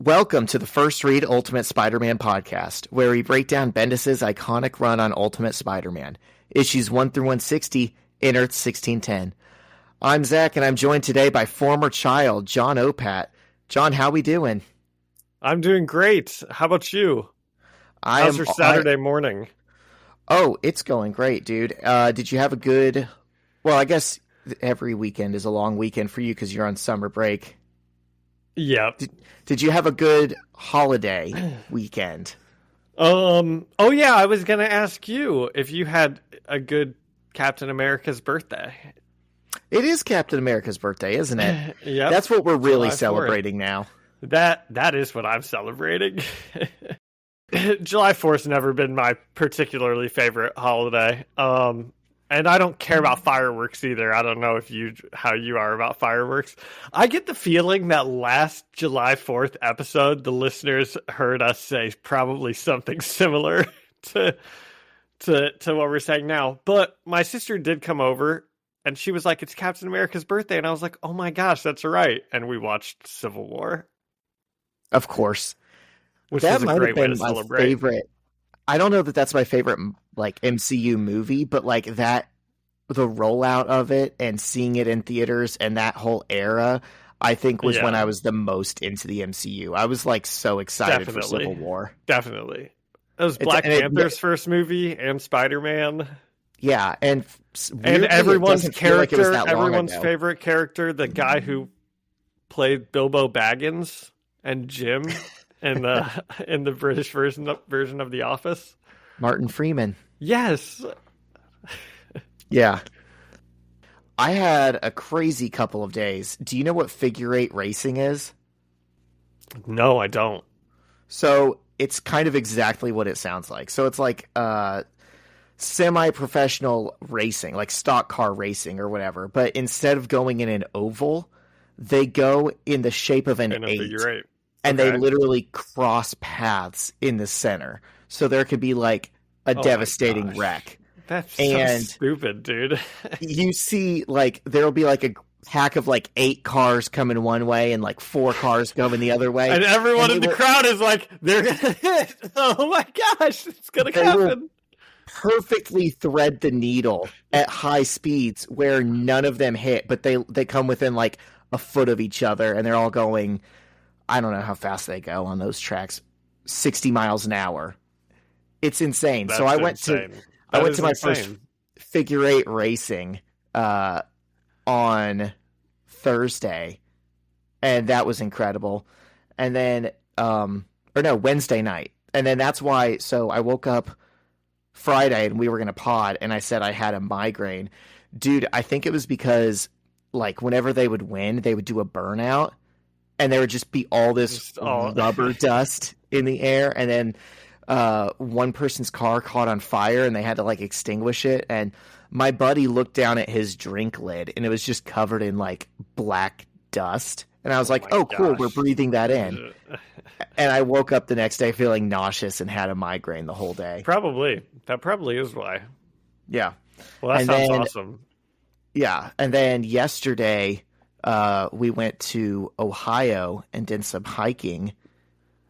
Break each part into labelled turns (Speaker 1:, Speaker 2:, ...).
Speaker 1: Welcome to the First Read Ultimate Spider-Man podcast, where we break down Bendis' iconic run on Ultimate Spider-Man, issues 1 through 160, in Earth 1610. I'm Zach, and I'm joined today by former child, John Opat. John, how we doing?
Speaker 2: I'm doing great. How about you? How's your Saturday morning?
Speaker 1: Oh, it's going great, dude. Did you have a good... Well, I guess every weekend is a long weekend for you because you're on summer break.
Speaker 2: Yeah.
Speaker 1: Did you have a good holiday weekend?
Speaker 2: Oh yeah, I was going to ask you if you had a good Captain America's birthday.
Speaker 1: It is Captain America's birthday, isn't it?
Speaker 2: Yeah.
Speaker 1: That's what we're really
Speaker 2: July 4th.
Speaker 1: celebrating now.
Speaker 2: That is what I'm celebrating. July 4th's never been my particularly favorite holiday. And I don't care about fireworks either. I don't know how you are about fireworks. I get the feeling that last July 4th episode, the listeners heard us say probably something similar to what we're saying now. But my sister did come over, and she was like, "It's Captain America's birthday," and I was like, "Oh my gosh, that's right!" And we watched Civil War,
Speaker 1: of course.
Speaker 2: Which
Speaker 1: that
Speaker 2: was a great way to celebrate.
Speaker 1: Favorite. I don't know that that's my favorite like MCU movie, but like that, the rollout of it and seeing it in theaters and that whole era, I think was when I was the most into the MCU. I was like so excited for Civil War.
Speaker 2: Definitely. It was Black Panther's first movie and Spider-Man.
Speaker 1: Yeah, and
Speaker 2: everyone's character, everyone's favorite character, the guy who played Bilbo Baggins and Jim in the British version of The Office.
Speaker 1: Martin Freeman.
Speaker 2: Yes.
Speaker 1: Yeah. I had a crazy couple of days. Do you know what figure eight racing is?
Speaker 2: No, I don't.
Speaker 1: So it's kind of exactly what it sounds like. So it's like semi-professional racing, like stock car racing or whatever. But instead of going in an oval, they go in the shape of an eight.
Speaker 2: Figure eight.
Speaker 1: And they literally cross paths in the center. So there could be like a devastating wreck.
Speaker 2: That's so stupid, dude.
Speaker 1: You see, like, there'll be like a pack of like 8 cars coming one way and like 4 cars going the other way.
Speaker 2: And everyone in the crowd is like, they're going to hit. Oh my gosh, it's going to happen.
Speaker 1: Perfectly thread the needle at high speeds where none of them hit, but they come within like a foot of each other and they're all going... I don't know how fast they go on those tracks. 60 miles an hour. It's insane.
Speaker 2: That's
Speaker 1: so I went
Speaker 2: insane.
Speaker 1: to my first figure eight racing on Thursday, and that was incredible. And then Wednesday night. And then that's why I woke up Friday and we were going to pod and I said I had a migraine. Dude, I think it was because like whenever they would win, they would do a burnout. And there would just be all this rubber dust in the air. And then one person's car caught on fire and they had to like extinguish it. And my buddy looked down at his drink lid and it was just covered in like black dust. And I was like, oh cool, we're breathing that in. And I woke up the next day feeling nauseous and had a migraine the whole day.
Speaker 2: Probably. That probably is why.
Speaker 1: Yeah.
Speaker 2: Well, that sounds awesome.
Speaker 1: Yeah. And then yesterday... we went to Ohio and did some hiking,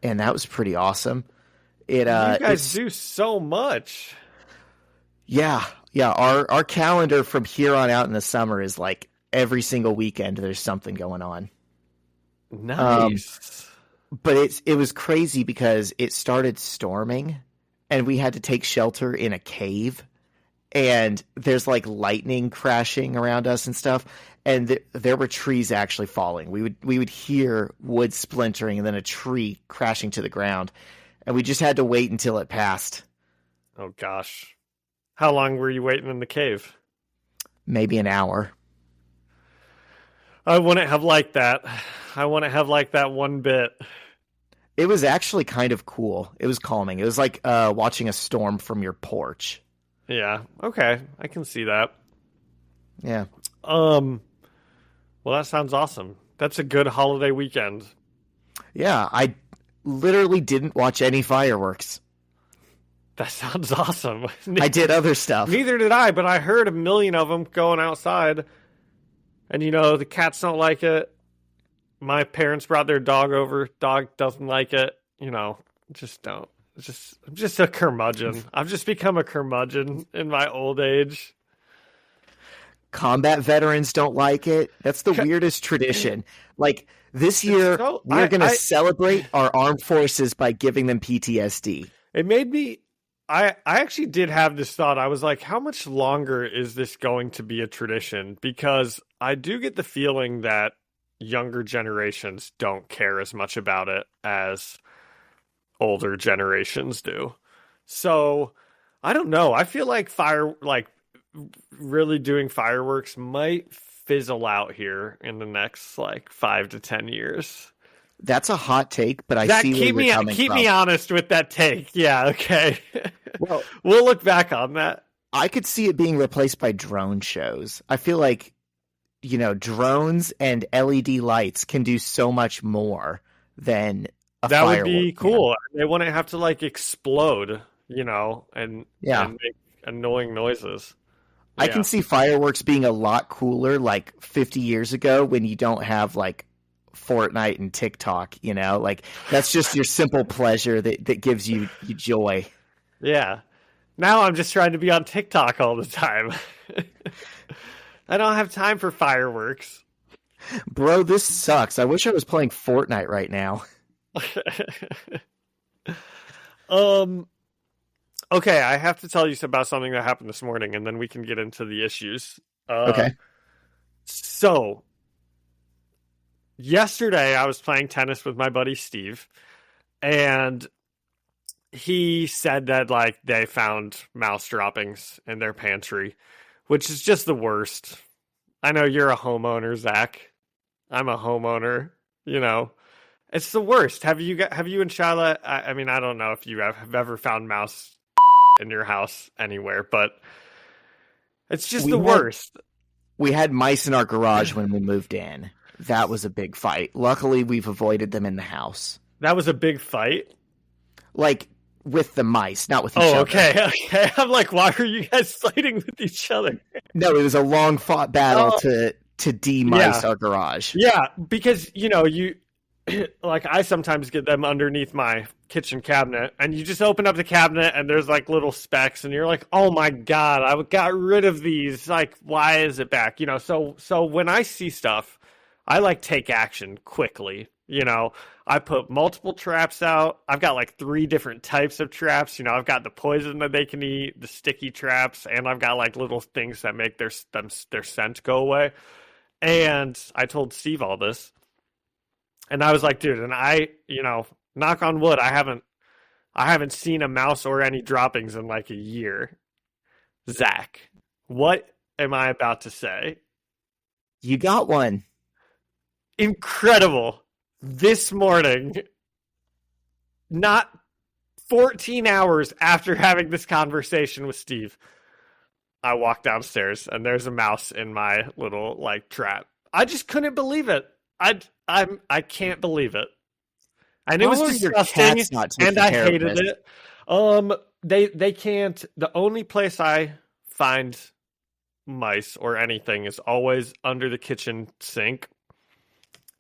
Speaker 1: and that was pretty awesome. You
Speaker 2: guys do so much.
Speaker 1: Yeah. Our calendar from here on out in the summer is like every single weekend there's something going on.
Speaker 2: Nice.
Speaker 1: But it was crazy because it started storming, and we had to take shelter in a cave. And there's like lightning crashing around us and stuff. And there were trees actually falling. We would hear wood splintering and then a tree crashing to the ground. And we just had to wait until it passed.
Speaker 2: Oh gosh. How long were you waiting in the cave?
Speaker 1: Maybe an hour.
Speaker 2: I wouldn't have liked that. I wouldn't have liked that one bit.
Speaker 1: It was actually kind of cool. It was calming. It was like watching a storm from your porch.
Speaker 2: Yeah. Okay. I can see that.
Speaker 1: Yeah.
Speaker 2: Well, that sounds awesome. That's a good holiday weekend.
Speaker 1: Yeah. I literally didn't watch any fireworks.
Speaker 2: That sounds awesome.
Speaker 1: I did other stuff.
Speaker 2: Neither did I, but I heard a million of them going outside. And, the cats don't like it. my parents brought their dog over. Dog doesn't like it. You know, just don't. I'm just a curmudgeon. I've just become a curmudgeon in my old age.
Speaker 1: Combat veterans don't like it. That's the weirdest tradition. Like this year, we're going to celebrate our armed forces by giving them PTSD.
Speaker 2: It made me. I actually did have this thought. I was like, how much longer is this going to be a tradition? Because I do get the feeling that younger generations don't care as much about it as older generations do. So I don't know. I feel like really doing fireworks might fizzle out here in the next 5 to 10 years.
Speaker 1: That's a hot take, but I see where you're coming from.
Speaker 2: Keep me honest with that take. Yeah, okay. Well, we'll look back on that.
Speaker 1: I could see it being replaced by drone shows. I feel like, drones and LED lights can do so much more than a firework.
Speaker 2: That would be cool. They wouldn't have to explode, and make annoying noises.
Speaker 1: I can see fireworks being a lot cooler 50 years ago when you don't have Fortnite and TikTok, that's just your simple pleasure that gives you joy.
Speaker 2: Yeah. Now I'm just trying to be on TikTok all the time. I don't have time for fireworks.
Speaker 1: Bro, this sucks. I wish I was playing Fortnite right now.
Speaker 2: Okay, I have to tell you about something that happened this morning, and then we can get into the issues.
Speaker 1: Okay.
Speaker 2: So, yesterday I was playing tennis with my buddy Steve, and he said that they found mouse droppings in their pantry, which is just the worst. I know you're a homeowner, Zach. I'm a homeowner. It's the worst. Have you and Shyla? I mean, I don't know if you have ever found mouse in your house anywhere, but it's just the worst.
Speaker 1: We had mice in our garage when we moved in. That was a big fight. Luckily, we've avoided them in the house.
Speaker 2: That was a big fight?
Speaker 1: With the mice, not with each other.
Speaker 2: Oh, okay. I'm like, why are you guys fighting with each other?
Speaker 1: No, it was a long fought battle to de-mice our garage.
Speaker 2: Yeah, because, you... I sometimes get them underneath my kitchen cabinet, and you just open up the cabinet and there's little specks, and you're like, oh my god, I got rid of these. Why is it back? So when I see stuff, I take action quickly. I put multiple traps out. I've got 3 different types of traps. I've got the poison that they can eat, the sticky traps, and I've got little things that make their scent go away. And I told Steve all this. And I was like, dude, and I, knock on wood, I haven't seen a mouse or any droppings in a year. Zach, what am I about to say?
Speaker 1: You got one.
Speaker 2: Incredible. This morning, not 14 hours after having this conversation with Steve, I walk downstairs and there's a mouse in my little trap. I just couldn't believe it. I can't believe it. And it was disgusting, and I hated it. They can't. The only place I find mice or anything is always under the kitchen sink,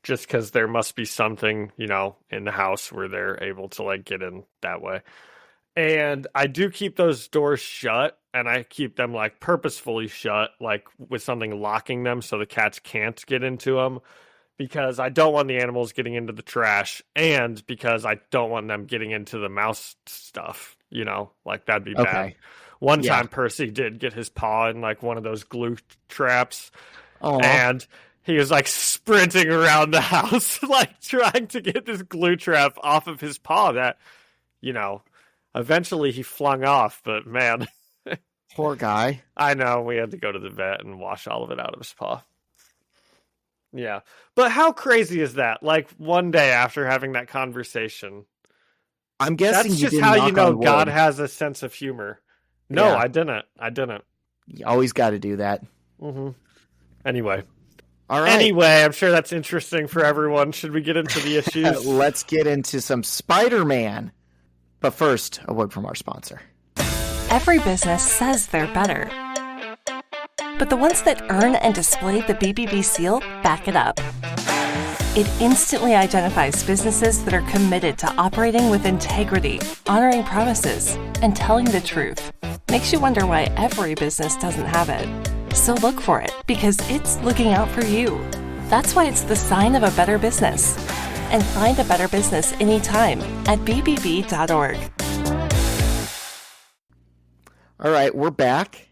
Speaker 2: just because there must be something, in the house where they're able to get in that way. And I do keep those doors shut, and I keep them purposefully shut, with something locking them so the cats can't get into them. Because I don't want the animals getting into the trash, and because I don't want them getting into the mouse stuff, that'd be bad. One time Percy did get his paw in one of those glue traps. Aww. And he was sprinting around the house, trying to get this glue trap off of his paw that, eventually he flung off, but man.
Speaker 1: Poor guy.
Speaker 2: I know, we had to go to the vet and wash all of it out of his paw. Yeah. But how crazy is that? One day after having that conversation.
Speaker 1: I'm guessing
Speaker 2: that's just how you know God has a sense of humor. No, yeah. I didn't.
Speaker 1: You always got to do that.
Speaker 2: Mm-hmm. Anyway.
Speaker 1: All right.
Speaker 2: Anyway, I'm sure that's interesting for everyone. Should we get into the issues?
Speaker 1: Let's get into some Spider-Man. But first, a word from our sponsor.
Speaker 3: Every business says they're better. But the ones that earn and display the BBB seal back it up. It instantly identifies businesses that are committed to operating with integrity, honoring promises, and telling the truth. Makes you wonder why every business doesn't have it. So look for it, because it's looking out for you. That's why it's the sign of a better business. And find a better business anytime at bbb.org.
Speaker 1: All right, we're back.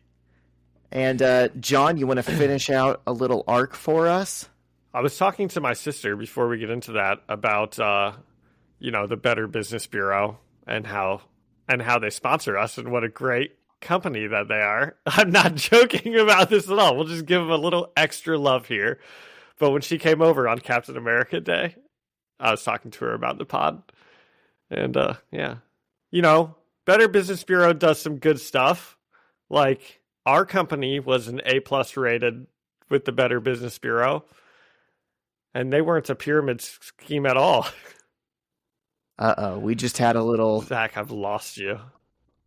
Speaker 1: And John, you want to finish out a little arc for us?
Speaker 2: I was talking to my sister before we get into that about, the Better Business Bureau and how they sponsor us and what a great company that they are. I'm not joking about this at all. We'll just give them a little extra love here. But when she came over on Captain America Day, I was talking to her about the pod. And, Better Business Bureau does some good stuff. Like, our company was an A+ rated with the Better Business Bureau. And they weren't a pyramid scheme at all.
Speaker 1: Uh-oh, we just had a little...
Speaker 2: Zach, I've lost you.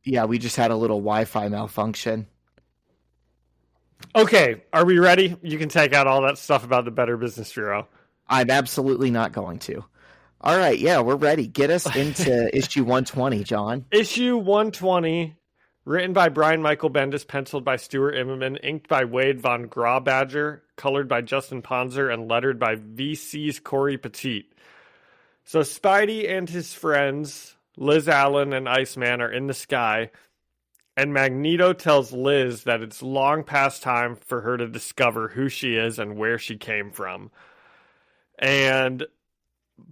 Speaker 1: Yeah, we just had a little Wi-Fi malfunction.
Speaker 2: Okay, are we ready? You can take out all that stuff about the Better Business Bureau.
Speaker 1: I'm absolutely not going to. All right, yeah, we're ready. Get us into issue 120, John.
Speaker 2: Issue 120, written by Brian Michael Bendis, penciled by Stuart Immonen, inked by Wade von Grawbadger, colored by Justin Ponzer, and lettered by VC's Corey Petit. So Spidey and his friends, Liz Allen and Iceman, are in the sky, and Magneto tells Liz that it's long past time for her to discover who she is and where she came from. And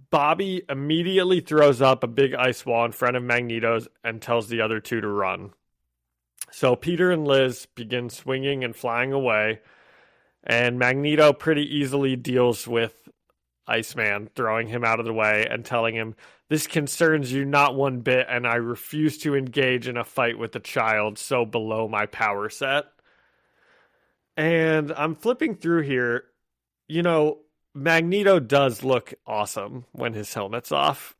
Speaker 2: Bobby immediately throws up a big ice wall in front of Magneto's and tells the other two to run. So Peter and Liz begin swinging and flying away, and Magneto pretty easily deals with Iceman, throwing him out of the way and telling him, "This concerns you not one bit, and I refuse to engage in a fight with a child so below my power set." And I'm flipping through here. Magneto does look awesome when his helmet's off.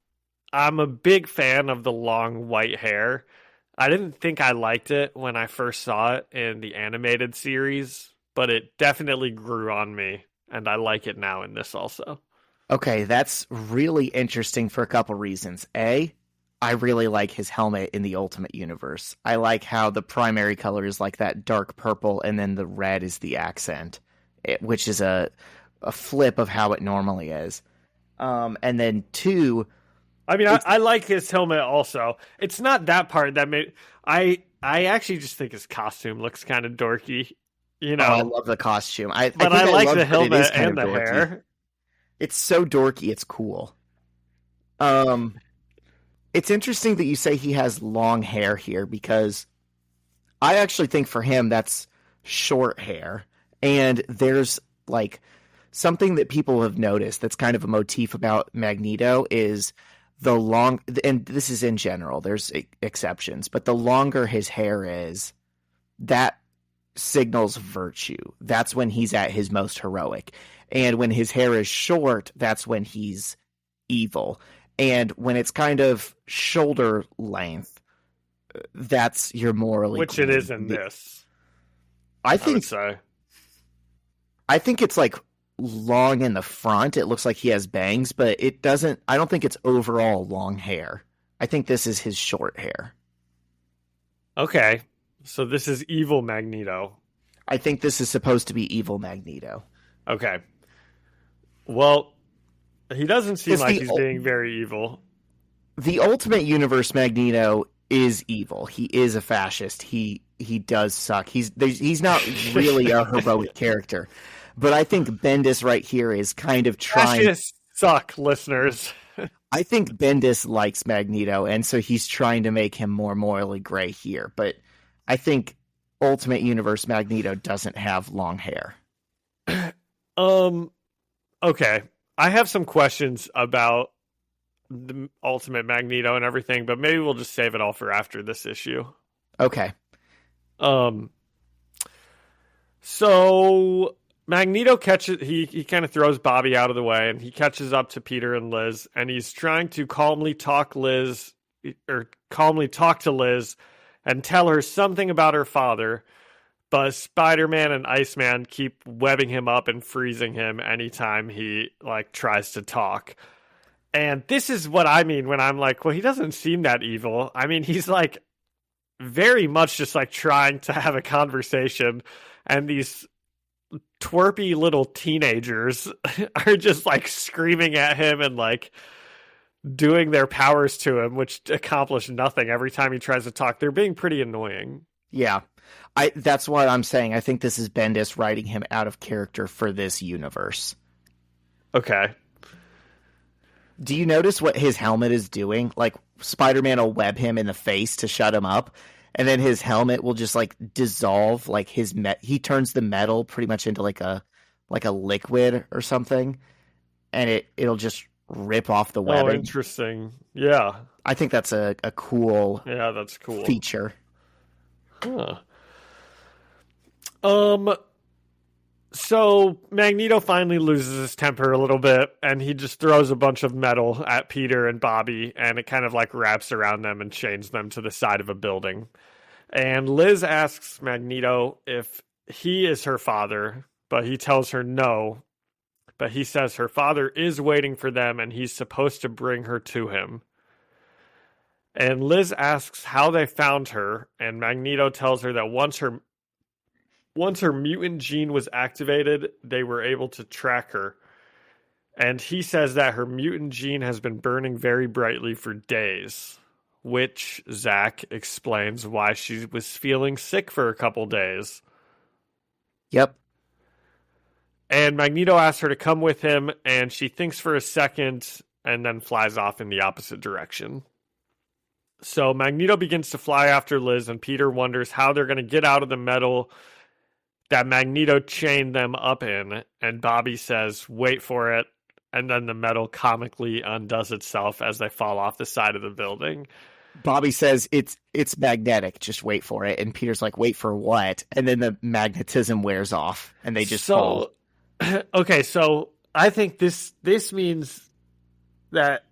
Speaker 2: I'm a big fan of the long white hair. I didn't think I liked it when I first saw it in the animated series, but it definitely grew on me, and I like it now in this also.
Speaker 1: Okay, that's really interesting for a couple reasons. A, I really like his helmet in the Ultimate Universe. I like how the primary color is like that dark purple, and then the red is the accent, which is a flip of how it normally is. And then two...
Speaker 2: I like his helmet also. It's not that part that made... I actually just think his costume looks kind of dorky,
Speaker 1: I love the costume.
Speaker 2: I like the helmet and the
Speaker 1: dorky.
Speaker 2: hair.
Speaker 1: It's so dorky, it's cool. It's interesting that you say he has long hair here, because I actually think for him that's short hair. And there's like something that people have noticed that's kind of a motif about Magneto is the long, and this is in general, there's exceptions, but the longer his hair is, that signals virtue. That's when he's at his most heroic. And when his hair is short, that's when he's evil. And when it's kind of shoulder length, that's your morally...
Speaker 2: Which it is in this.
Speaker 1: I think it's like long in the front. It looks like he has bangs, but it doesn't... I don't think it's overall long hair. I think this is his short hair.
Speaker 2: Okay. So this is evil Magneto.
Speaker 1: I think this is supposed to be evil Magneto.
Speaker 2: Okay. Well, he doesn't seem like he's being very evil.
Speaker 1: The Ultimate Universe Magneto is evil. He is a fascist. He does suck. He's not really a heroic character. But I think Bendis right here is kind of trying...
Speaker 2: Fascists suck, listeners.
Speaker 1: I think Bendis likes Magneto, and so he's trying to make him more morally gray here. But I think Ultimate Universe Magneto doesn't have long hair.
Speaker 2: Okay. I have some questions about the Ultimate Magneto and everything, but maybe we'll just save it all for after this issue.
Speaker 1: Okay.
Speaker 2: So Magneto catches, he kind of throws Bobby out of the way, and he catches up to Peter and Liz, and he's trying to calmly talk to Liz and tell her something about her father. But Spider-Man and Iceman keep webbing him up and freezing him anytime he like tries to talk. And this is what I mean when I'm like, well, he doesn't seem that evil. I mean, he's like very much just like trying to have a conversation, and these twerpy little teenagers are just like screaming at him and like doing their powers to him, which accomplish nothing every time he tries to talk. They're being pretty annoying.
Speaker 1: Yeah. That's what I'm saying. I think this is Bendis writing him out of character for this universe.
Speaker 2: Okay.
Speaker 1: Do you notice what his helmet is doing? Like, Spider-Man will web him in the face to shut him up, and then his helmet will just like dissolve, like he turns the metal pretty much into like a liquid or something, and it'll just rip off the webbing.
Speaker 2: Oh, interesting. Yeah.
Speaker 1: I think that's a cool
Speaker 2: that's cool
Speaker 1: feature.
Speaker 2: Huh. So Magneto finally loses his temper a little bit, and he just throws a bunch of metal at Peter and Bobby, and it kind of like wraps around them and chains them to the side of a building. And Liz asks Magneto if he is her father, but he tells her no. But he says her father is waiting for them, and he's supposed to bring her to him. And Liz asks how they found her, and Magneto tells her that once her mutant gene was activated, they were able to track her. And he says that her mutant gene has been burning very brightly for days, which Zach explains why she was feeling sick for a couple days.
Speaker 1: Yep.
Speaker 2: And Magneto asks her to come with him, and she thinks for a second and then flies off in the opposite direction. So Magneto begins to fly after Liz, and Peter wonders how they're going to get out of the metal that Magneto chained them up in. And Bobby says, wait for it. And then the metal comically undoes itself as they fall off the side of the building.
Speaker 1: Bobby says, it's magnetic, just wait for it. And Peter's like, wait for what? And then the magnetism wears off, and they just fall.
Speaker 2: Okay, so I think this means that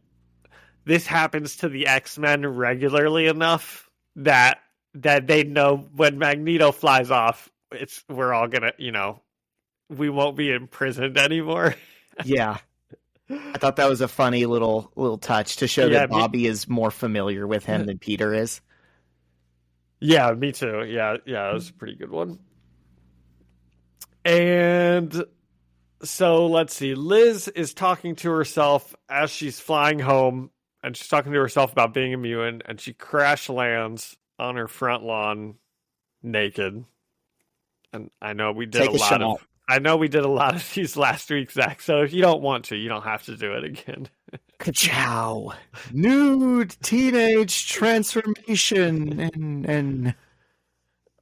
Speaker 2: this happens to the X-Men regularly enough that they know when Magneto flies off, we're all gonna, we won't be imprisoned anymore.
Speaker 1: Yeah. I thought that was a funny little touch to show that Bobby is more familiar with him than Peter is.
Speaker 2: Yeah, me too. Yeah, it was a pretty good one. And so let's see. Liz is talking to herself as she's flying home, and she's talking to herself about being a mutant, and she crash lands on her front lawn naked. And I know we did a lot of these last week, Zach. So if you don't want to, you don't have to do it again.
Speaker 1: Ka-chow. Nude teenage transformation
Speaker 2: and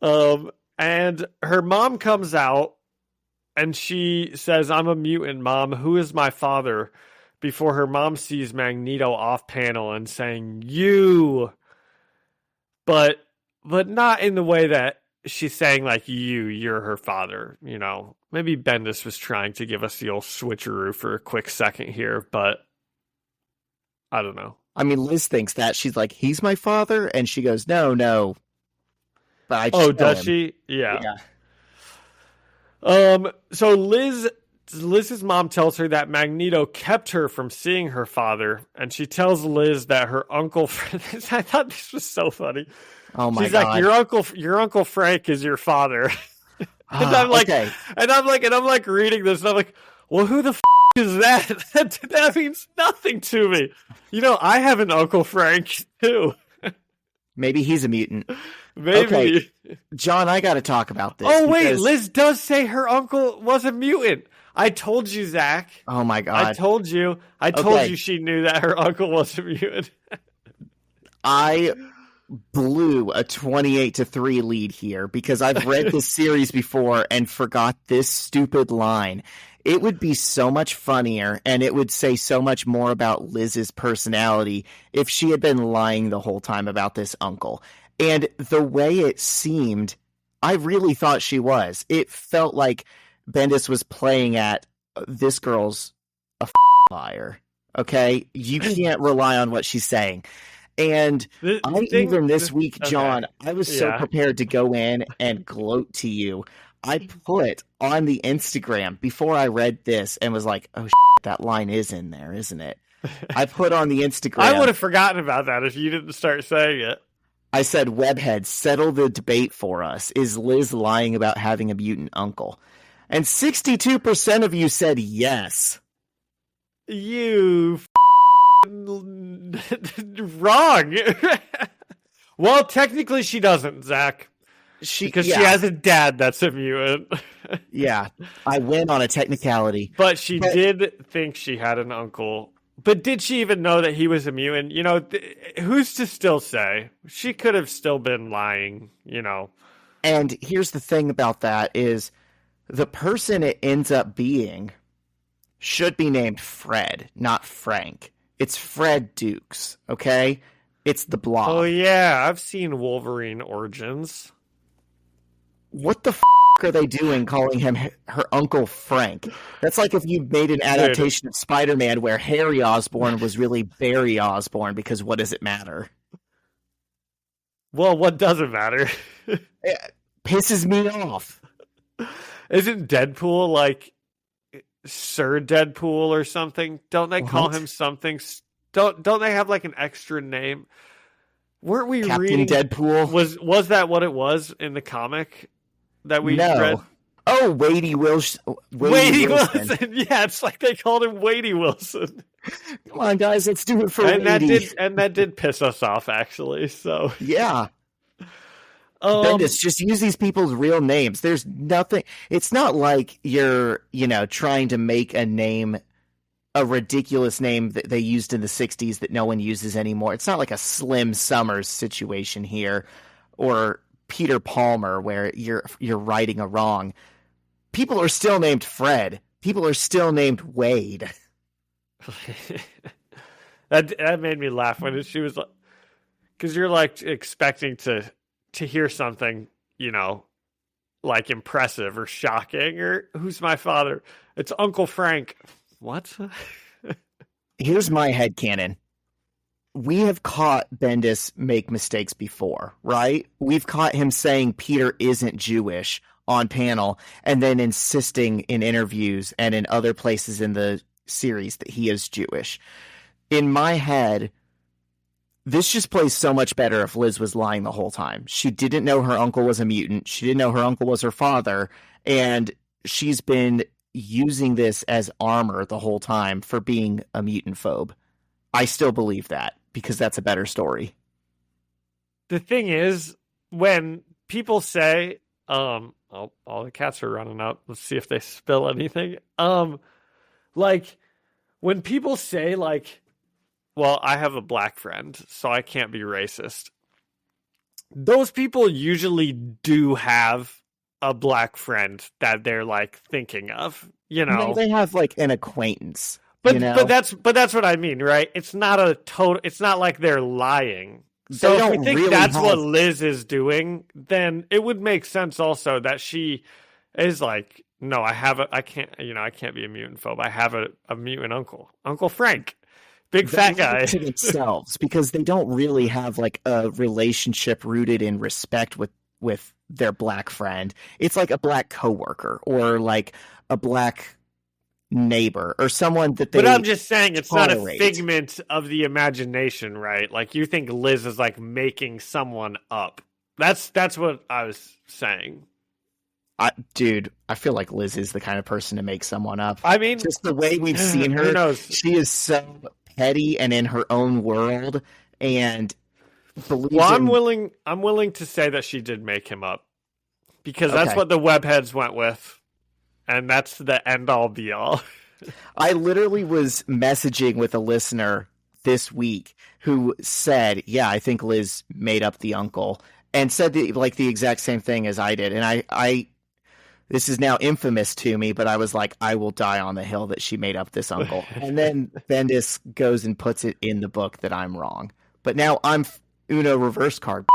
Speaker 2: her mom comes out and she says, I'm a mutant, Mom. Who is my father? Before her mom sees Magneto off panel and saying, you. But not in the way that she's saying, like, you're her father. Maybe Bendis was trying to give us the old switcheroo for a quick second here, but I don't know.
Speaker 1: I mean, Liz thinks that. She's like, he's my father? And she goes, no. But I just
Speaker 2: does
Speaker 1: him.
Speaker 2: She? Yeah. So Liz's mom tells her that Magneto kept her from seeing her father, and she tells Liz that her uncle... I thought this was so funny.
Speaker 1: Oh my God.
Speaker 2: She's like, your uncle Frank is your father. And I'm like,
Speaker 1: okay.
Speaker 2: and I'm like reading this, and I'm like, well, who the is that? That means nothing to me. I have an Uncle Frank too.
Speaker 1: Maybe he's a mutant.
Speaker 2: Maybe.
Speaker 1: Okay. John, I got to talk about this.
Speaker 2: Oh, wait, Liz does say her uncle was a mutant. I told you, Zach.
Speaker 1: Oh my God.
Speaker 2: I told you she knew that her uncle was a mutant.
Speaker 1: I blew a 28-3 lead here because I've read this series before and forgot this stupid line. It would be so much funnier, and it would say so much more about Liz's personality if she had been lying the whole time about this uncle. And the way it seemed, I really thought she was. It felt like Bendis was playing at, this girl's a liar. Okay? You can't rely on what she's saying. And even this week,
Speaker 2: okay.
Speaker 1: John, I was so prepared to go in and gloat to you. I put on the Instagram before I read this and was like, oh, that line is in there, isn't it? I put on the Instagram.
Speaker 2: I would have forgotten about that if you didn't start saying it.
Speaker 1: I said, Webhead, settle the debate for us. Is Liz lying about having a mutant uncle? And 62% of you said yes.
Speaker 2: You wrong. Well, technically she doesn't, Zach. Because she has a dad that's a mutant.
Speaker 1: Yeah, I win on a technicality.
Speaker 2: But she did think she had an uncle. But did she even know that he was a mutant? You know, who's to still say? She could have still been lying, you know.
Speaker 1: And here's the thing about that is the person it ends up being should be named Fred, not Frank. It's Fred Dukes, okay? It's the Blob.
Speaker 2: Oh, yeah, I've seen Wolverine Origins.
Speaker 1: What the f*** are they doing calling him her Uncle Frank? That's like if you made an adaptation of Spider-Man where Harry Osborn was really Barry Osborn, because what does it matter?
Speaker 2: Well, what doesn't matter?
Speaker 1: It pisses me off.
Speaker 2: Isn't Deadpool like Sir Deadpool or something? Don't they call him something? Don't they have like an extra name? Weren't we
Speaker 1: Captain
Speaker 2: reading
Speaker 1: Deadpool?
Speaker 2: Was that what it was in the comic that we read?
Speaker 1: Oh, Wadey Wilson.
Speaker 2: Yeah, it's like they called him Wadey Wilson.
Speaker 1: Come on, guys, let's do it for Wadey.
Speaker 2: That did piss us off, actually. So
Speaker 1: yeah. Bendis, just use these people's real names. There's nothing. It's not like you're, trying to make a name, a ridiculous name that they used in the 60s that no one uses anymore. It's not like a Slim Summers situation here, or Peter Palmer where you're righting a wrong. People are still named Fred. People are still named Wade.
Speaker 2: That made me laugh when she was like, because you're like expecting to hear something, like impressive or shocking, or who's my father? It's Uncle Frank. What?
Speaker 1: Here's my headcanon. We have caught Bendis make mistakes before, right? We've caught him saying Peter isn't Jewish on panel and then insisting in interviews and in other places in the series that he is Jewish. In my head, this just plays so much better if Liz was lying the whole time. She didn't know her uncle was a mutant. She didn't know her uncle was her father. And she's been using this as armor the whole time for being a mutant phobe. I still believe that because that's a better story.
Speaker 2: The thing is, when people say, all the cats are running up. Let's see if they spill anything. Like when people say like, well, I have a black friend, so I can't be racist. Those people usually do have a black friend that they're like thinking of,
Speaker 1: No, they have like an acquaintance.
Speaker 2: But that's what I mean, right? It's not it's not like they're lying. So if we think really that's what Liz is doing, then it would make sense also that she is like, no, I can't be a mutant phobe. I have a mutant uncle, Uncle Frank. Big fat guy.
Speaker 1: To themselves, because they don't really have like a relationship rooted in respect with their black friend. It's like a black coworker or like a black neighbor or someone that they
Speaker 2: But I'm just saying it's
Speaker 1: tolerate.
Speaker 2: Not a figment of the imagination, right? Like you think Liz is like making someone up. That's what I was saying.
Speaker 1: Dude, I feel like Liz is the kind of person to make someone up.
Speaker 2: I mean,
Speaker 1: just the way we've seen her,
Speaker 2: who knows?
Speaker 1: She is so petty and in her own world, and believes.
Speaker 2: Well, I'm willing to say that she did make him up because that's what the webheads went with, and that's the end all be all.
Speaker 1: I literally was messaging with a listener this week who said, "Yeah, I think Liz made up the uncle," and said the exact same thing as I did, and I. This is now infamous to me, but I was like, I will die on the hill that she made up this uncle. And then Bendis goes and puts it in the book that I'm wrong. But now I'm Uno reverse card.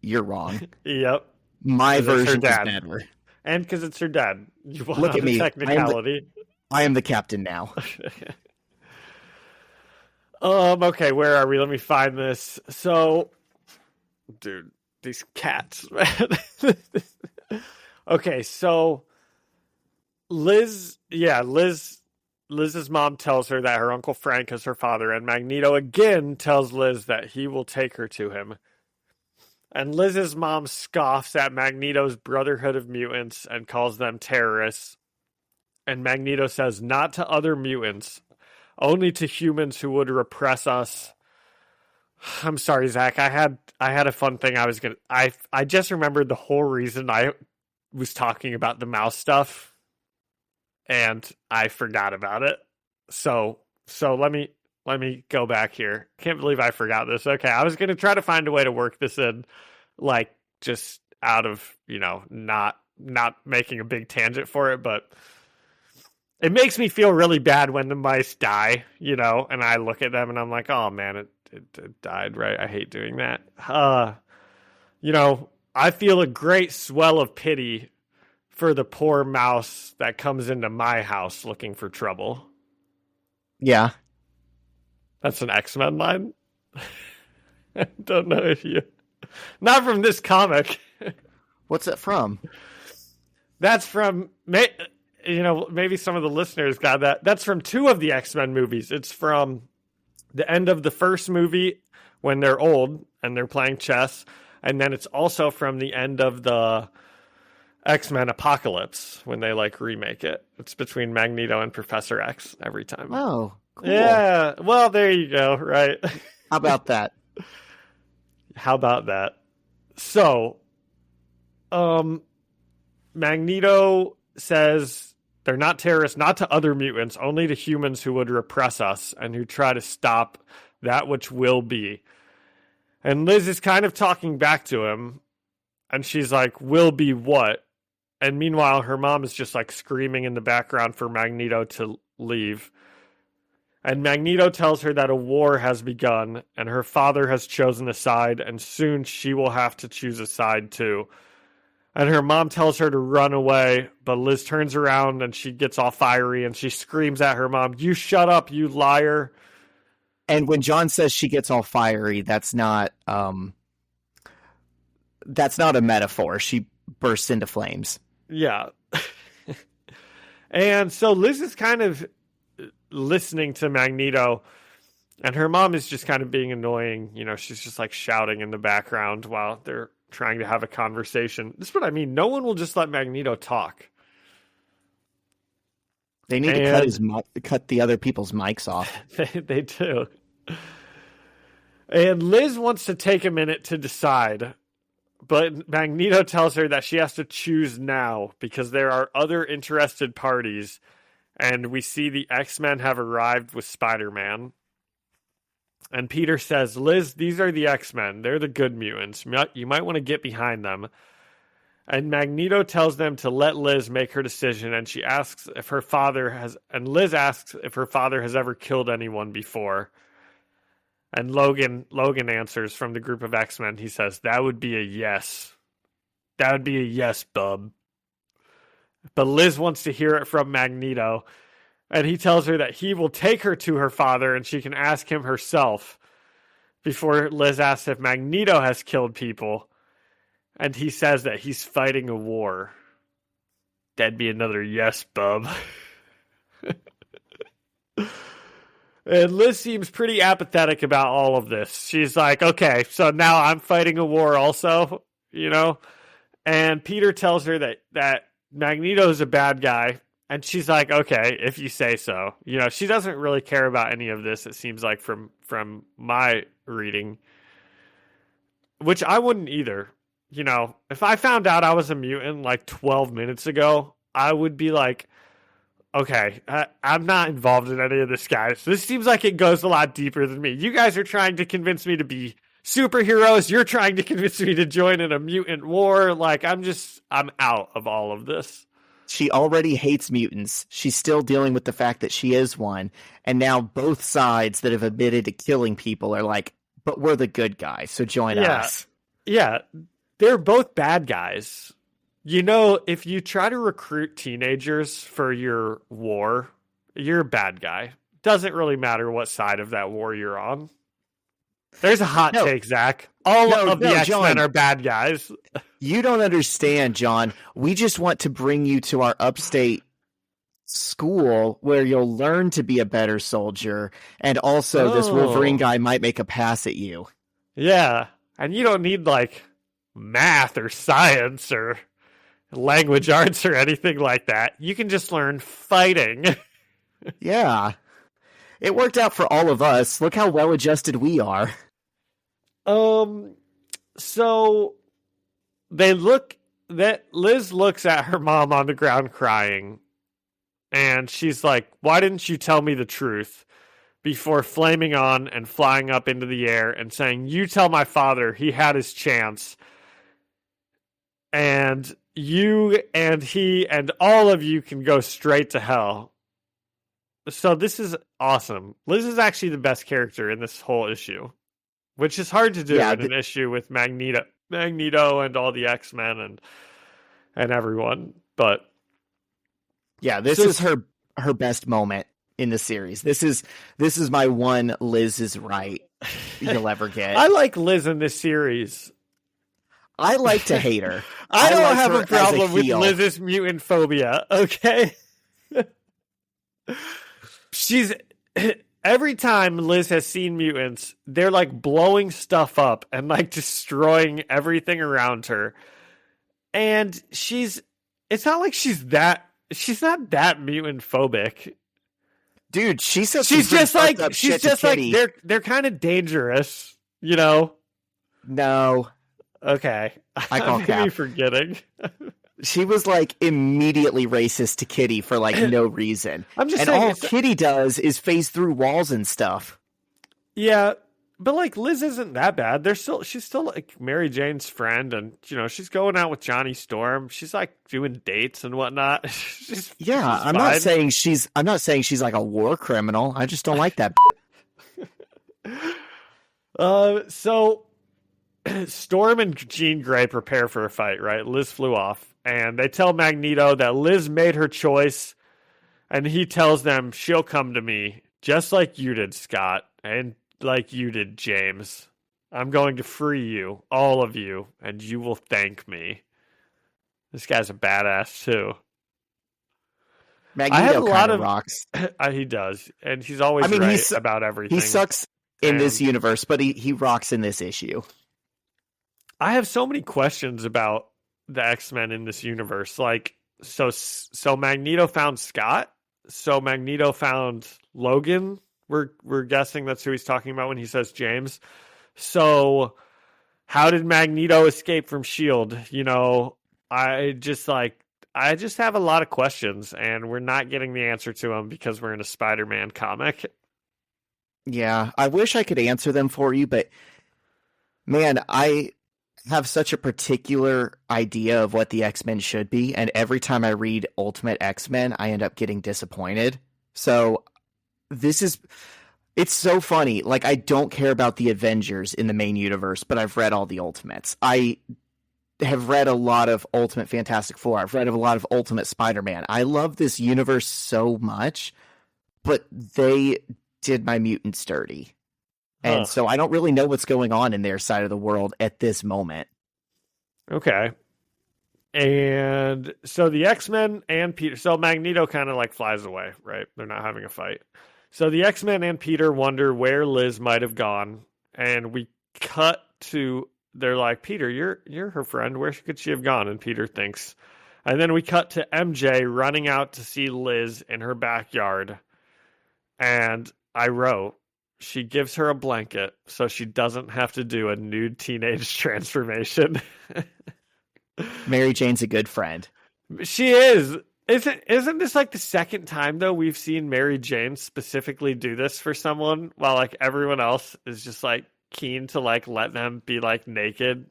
Speaker 1: You're wrong.
Speaker 2: Yep.
Speaker 1: My version is better.
Speaker 2: And because it's her dad. You want
Speaker 1: Look at me.
Speaker 2: Technicality.
Speaker 1: I am the captain now.
Speaker 2: Okay, where are we? Let me find this. So, dude, these cats, man. Okay, so Liz's mom tells her that her Uncle Frank is her father, and Magneto again tells Liz that he will take her to him. And Liz's mom scoffs at Magneto's Brotherhood of Mutants and calls them terrorists. And Magneto says, not to other mutants, only to humans who would repress us. I'm sorry, Zach. I had a fun thing I just remembered the whole reason I was talking about the mouse stuff, and I forgot about it. So let me go back here. Can't believe I forgot this. Okay, I was gonna try to find a way to work this in, like, just out of, not making a big tangent for it, but it makes me feel really bad when the mice die, and I look at them and I'm like, oh man, it died, right? I hate doing that. I feel a great swell of pity for the poor mouse that comes into my house looking for trouble.
Speaker 1: Yeah.
Speaker 2: That's an X-Men line. I don't know if you... Not from this comic.
Speaker 1: What's it from?
Speaker 2: That's from... maybe some of the listeners got that. That's from 2 of the X-Men movies. It's from the end of the first movie when they're old and they're playing chess. And then it's also from the end of the X-Men Apocalypse when they remake it. It's between Magneto and Professor X every time.
Speaker 1: Oh, cool.
Speaker 2: Yeah. Well, there you go. Right.
Speaker 1: How about that?
Speaker 2: How about that? So, Magneto says they're not terrorists, not to other mutants, only to humans who would repress us and who try to stop that which will be. And Liz is kind of talking back to him, and she's like, will be what? And meanwhile, her mom is just screaming in the background for Magneto to leave. And Magneto tells her that a war has begun, and her father has chosen a side, and soon she will have to choose a side too. And her mom tells her to run away, but Liz turns around and she gets all fiery and she screams at her mom, you shut up, you liar.
Speaker 1: And when John says she gets all fiery, that's not a metaphor. She bursts into flames.
Speaker 2: Yeah. And so Liz is kind of listening to Magneto, and her mom is just kind of being annoying. She's just shouting in the background while they're trying to have a conversation. This is what I mean. No one will just let Magneto talk.
Speaker 1: They need to cut the other people's mics off.
Speaker 2: They do. And Liz wants to take a minute to decide, but Magneto tells her that she has to choose now because there are other interested parties, and we see the X-Men have arrived with Spider-Man. And Peter says, Liz, these are the X-Men. They're the good mutants. You might want to get behind them. And Magneto tells them to let Liz make her decision, and Liz asks if her father has ever killed anyone before. And Logan answers from the group of X-Men. He says, that would be a yes. That would be a yes, bub. But Liz wants to hear it from Magneto. And he tells her that he will take her to her father and she can ask him herself, before Liz asks if Magneto has killed people. And he says that he's fighting a war. That'd be another yes, bub. And Liz seems pretty apathetic about all of this. She's like, okay, so now I'm fighting a war also, And Peter tells her that Magneto's a bad guy. And she's like, okay, if you say so. She doesn't really care about any of this, it seems like, from my reading. Which I wouldn't either. If I found out I was a mutant 12 minutes ago, I would be like, okay, I'm not involved in any of this, guys. This seems like it goes a lot deeper than me. You guys are trying to convince me to be superheroes. You're trying to convince me to join in a mutant war. I'm out of all of this.
Speaker 1: She already hates mutants. She's still dealing with the fact that she is one. And now both sides that have admitted to killing people are like, but we're the good guys, so join us.
Speaker 2: Yeah, they're both bad guys. If you try to recruit teenagers for your war, you're a bad guy. doesn't really matter what side of that war you're on. There's a hot
Speaker 1: No.
Speaker 2: take, Zach. All of the X-Men
Speaker 1: John.
Speaker 2: are bad guys.
Speaker 1: You don't understand, John. We just want to bring you to our upstate school where you'll learn to be a better soldier, and also this Wolverine guy might make a pass at you.
Speaker 2: Yeah, and you don't need like math or science or language arts or anything like that. You can just learn fighting.
Speaker 1: Yeah. It worked out for all of us. Look how well adjusted we are.
Speaker 2: So Liz looks at her mom on the ground crying, and she's like, "Why didn't you tell me the truth?" Before flaming on and flying up into the air and saying, "You tell my father, he had his chance. And you and he and all of you can go straight to hell." So this is awesome. Liz is actually the best character in this whole issue, which is hard to do in an issue with Magneto and all the X-Men and everyone. But
Speaker 1: yeah, this is her best moment in the series. This is my one Liz is right you'll ever get.
Speaker 2: I like Liz in this series.
Speaker 1: I like to hate her.
Speaker 2: I don't
Speaker 1: like
Speaker 2: have
Speaker 1: her
Speaker 2: a problem
Speaker 1: as a
Speaker 2: with
Speaker 1: heel.
Speaker 2: Liz's mutant phobia, okay? She's every time Liz has seen mutants, they're like blowing stuff up and like destroying everything around her. And it's not like she's not that mutant phobic.
Speaker 1: Dude, she's
Speaker 2: just like they're kind of dangerous, you know?
Speaker 1: No.
Speaker 2: Okay.
Speaker 1: I call cap.
Speaker 2: Maybe forgetting.
Speaker 1: She was like immediately racist to Kitty for like no reason.
Speaker 2: I'm just
Speaker 1: and
Speaker 2: saying,
Speaker 1: all Kitty does is phase through walls and stuff.
Speaker 2: Yeah, but like Liz isn't that bad. She's still like Mary Jane's friend, and you know she's going out with Johnny Storm. She's like doing dates and whatnot.
Speaker 1: I'm not saying she's like a war criminal. I just don't like that.
Speaker 2: So Storm and Jean Grey prepare for a fight, right? Liz flew off, and they tell Magneto that Liz made her choice, and he tells them she'll come to me, just like you did, Scott, and like you did, James. I'm going to free you, all of you, and you will thank me. This guy's a badass, too.
Speaker 1: Magneto kind of rocks.
Speaker 2: He does, and he's always right about everything.
Speaker 1: He sucks in this universe, but he rocks in this issue.
Speaker 2: I have so many questions about the X-Men in this universe. Like, so Magneto found Scott. So Magneto found Logan. We're guessing that's who he's talking about when he says James. So how did Magneto escape from S.H.I.E.L.D.? You know, I just have a lot of questions, and we're not getting the answer to them because we're in a Spider-Man comic.
Speaker 1: Yeah, I wish I could answer them for you, but man, I have such a particular idea of what the X-Men should be, and every time I read Ultimate X-Men, I end up getting disappointed. So it's so funny. Like, I don't care about the Avengers in the main universe, but I've read all the Ultimates. I have read a lot of Ultimate Fantastic Four. I've read a lot of Ultimate Spider-Man. I love this universe so much, but they did my mutants dirty. And so I don't really know what's going on in their side of the world at this moment.
Speaker 2: Okay. And so the X-Men and Peter, so Magneto kind of like flies away, right? They're not having a fight. So the X-Men and Peter wonder where Liz might have gone. And we cut to, they're like, Peter, you're her friend. Where could she have gone? And Peter thinks. And then we cut to MJ running out to see Liz in her backyard. And I wrote, she gives her a blanket so she doesn't have to do a nude teenage transformation.
Speaker 1: Mary Jane's a good friend.
Speaker 2: She is. Isn't this like the second time though we've seen Mary Jane specifically do this for someone while like everyone else is just like keen to like let them be like naked?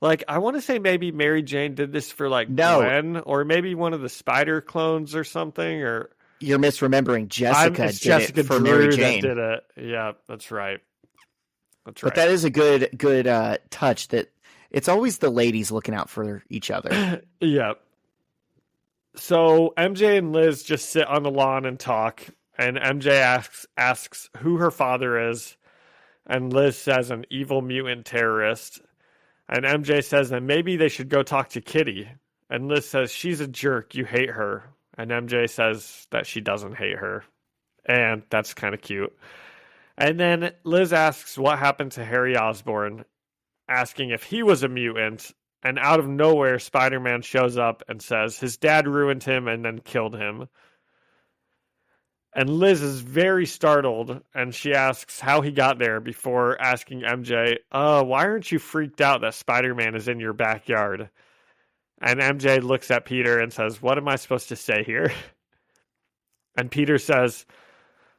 Speaker 2: Like I want to say maybe Mary Jane did this for like Gwen or maybe one of the Spider clones or something or
Speaker 1: you're misremembering. Jessica did it for Mary Jane.
Speaker 2: Did it. Yeah, that's right. That's right.
Speaker 1: But that is a good touch that it's always the ladies looking out for each other.
Speaker 2: Yeah. So MJ and Liz just sit on the lawn and talk. And MJ asks who her father is, and Liz says an evil mutant terrorist. And MJ says that maybe they should go talk to Kitty. And Liz says, she's a jerk, you hate her. And MJ says that she doesn't hate her. And that's kind of cute. And then Liz asks what happened to Harry Osborn, asking if he was a mutant. And out of nowhere, Spider-Man shows up and says his dad ruined him and then killed him. And Liz is very startled, and she asks how he got there before asking MJ, why aren't you freaked out that Spider-Man is in your backyard? And MJ looks at Peter and says, what am I supposed to say here? And Peter says,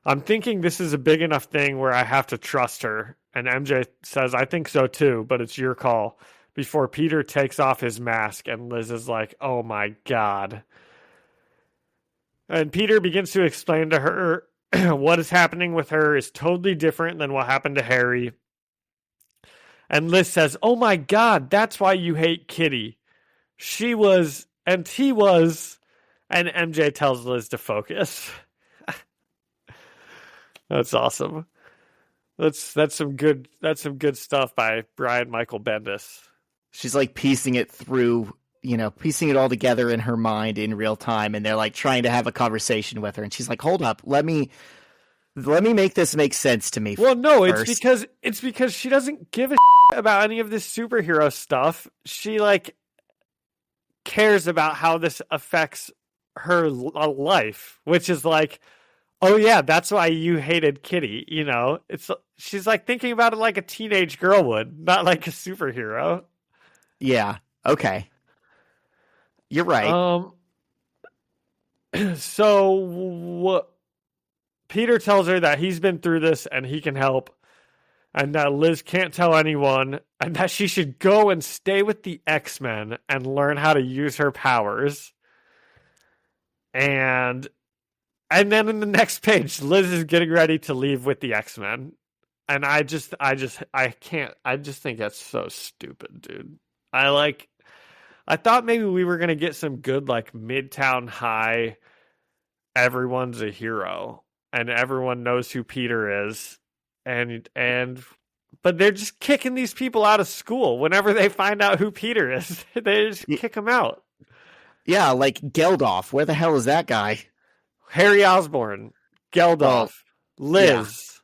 Speaker 2: I'm thinking this is a big enough thing where I have to trust her. And MJ says, I think so too, but it's your call. Before Peter takes off his mask, and Liz is like, oh my God. And Peter begins to explain to her what is happening with her is totally different than what happened to Harry. And Liz says, oh my God, that's why you hate Kitty. She was, and he was, and MJ tells Liz to focus. That's awesome. That's some good stuff by Brian Michael Bendis.
Speaker 1: She's like piecing it through, piecing it all together in her mind in real time, and they're like trying to have a conversation with her, and she's like, hold up, let me make this make sense to me.
Speaker 2: Well, no,
Speaker 1: first.
Speaker 2: it's because she doesn't give a about any of this superhero stuff. She like cares about how this affects her life, which is like, oh yeah, that's why you hated Kitty, she's like thinking about it like a teenage girl would, not like a superhero.
Speaker 1: Yeah. Okay. You're right.
Speaker 2: So Peter tells her that he's been through this and he can help, and that Liz can't tell anyone, and that she should go and stay with the X-Men and learn how to use her powers. And then in the next page, Liz is getting ready to leave with the X-Men. And I just think that's so stupid, dude. I thought maybe we were going to get some good, like, Midtown High, everyone's a hero, and everyone knows who Peter is, but they're just kicking these people out of school whenever they find out who Peter is. They just kick them out.
Speaker 1: Yeah, like Geldof. Where the hell is that guy?
Speaker 2: Harry Osborn, Geldof, Liz.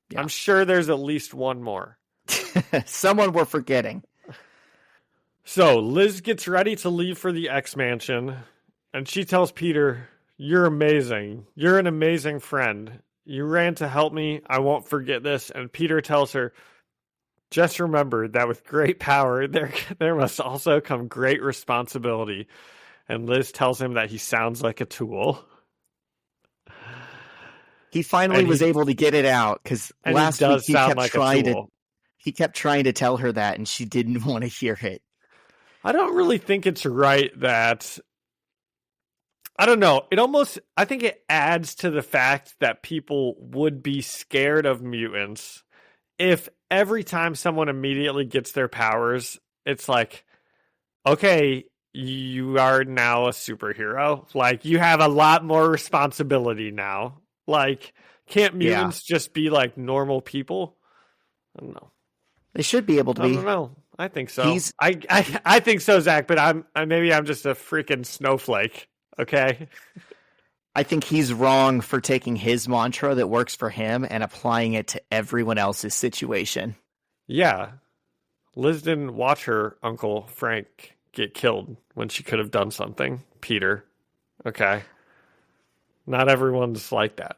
Speaker 2: Yeah. I'm sure there's at least one more.
Speaker 1: Someone we're forgetting.
Speaker 2: So Liz gets ready to leave for the X-Mansion, and she tells Peter, you're amazing. You're an amazing friend. You ran to help me. I won't forget this. And Peter tells her, just remember that with great power, there must also come great responsibility. And Liz tells him that he sounds like a tool.
Speaker 1: He finally was able to get it out, because last week he kept trying to tell her that, and she didn't want to hear it.
Speaker 2: I don't really think it's right that, I don't know, I think it adds to the fact that people would be scared of mutants if every time someone immediately gets their powers, it's like, okay, you are now a superhero. Like, you have a lot more responsibility now. Like, can't mutants just be like normal people? I don't know.
Speaker 1: They should be able to be.
Speaker 2: I don't know. I think so. I think so, Zach, but maybe I'm just a freaking snowflake. Okay.
Speaker 1: I think he's wrong for taking his mantra that works for him and applying it to everyone else's situation.
Speaker 2: Yeah. Liz didn't watch her Uncle Frank get killed when she could have done something. Peter. Okay. Not everyone's like that.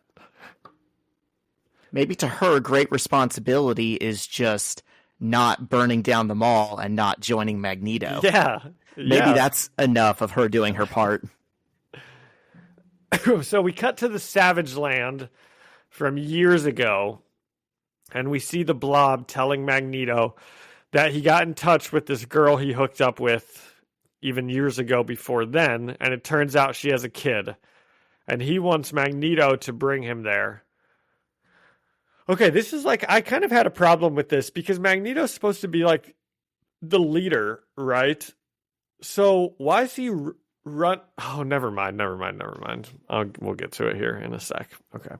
Speaker 1: Maybe to her, great responsibility is just not burning down the mall and not joining Magneto.
Speaker 2: Yeah.
Speaker 1: Maybe that's enough of her doing her part.
Speaker 2: So we cut to the Savage Land from years ago, and we see the Blob telling Magneto that he got in touch with this girl he hooked up with even years ago before then, and it turns out she has a kid. And he wants Magneto to bring him there. Okay, this is like, I kind of had a problem with this because Magneto's supposed to be like the leader, right? So why is he run. Oh, never mind. We'll get to it here in a sec. Okay.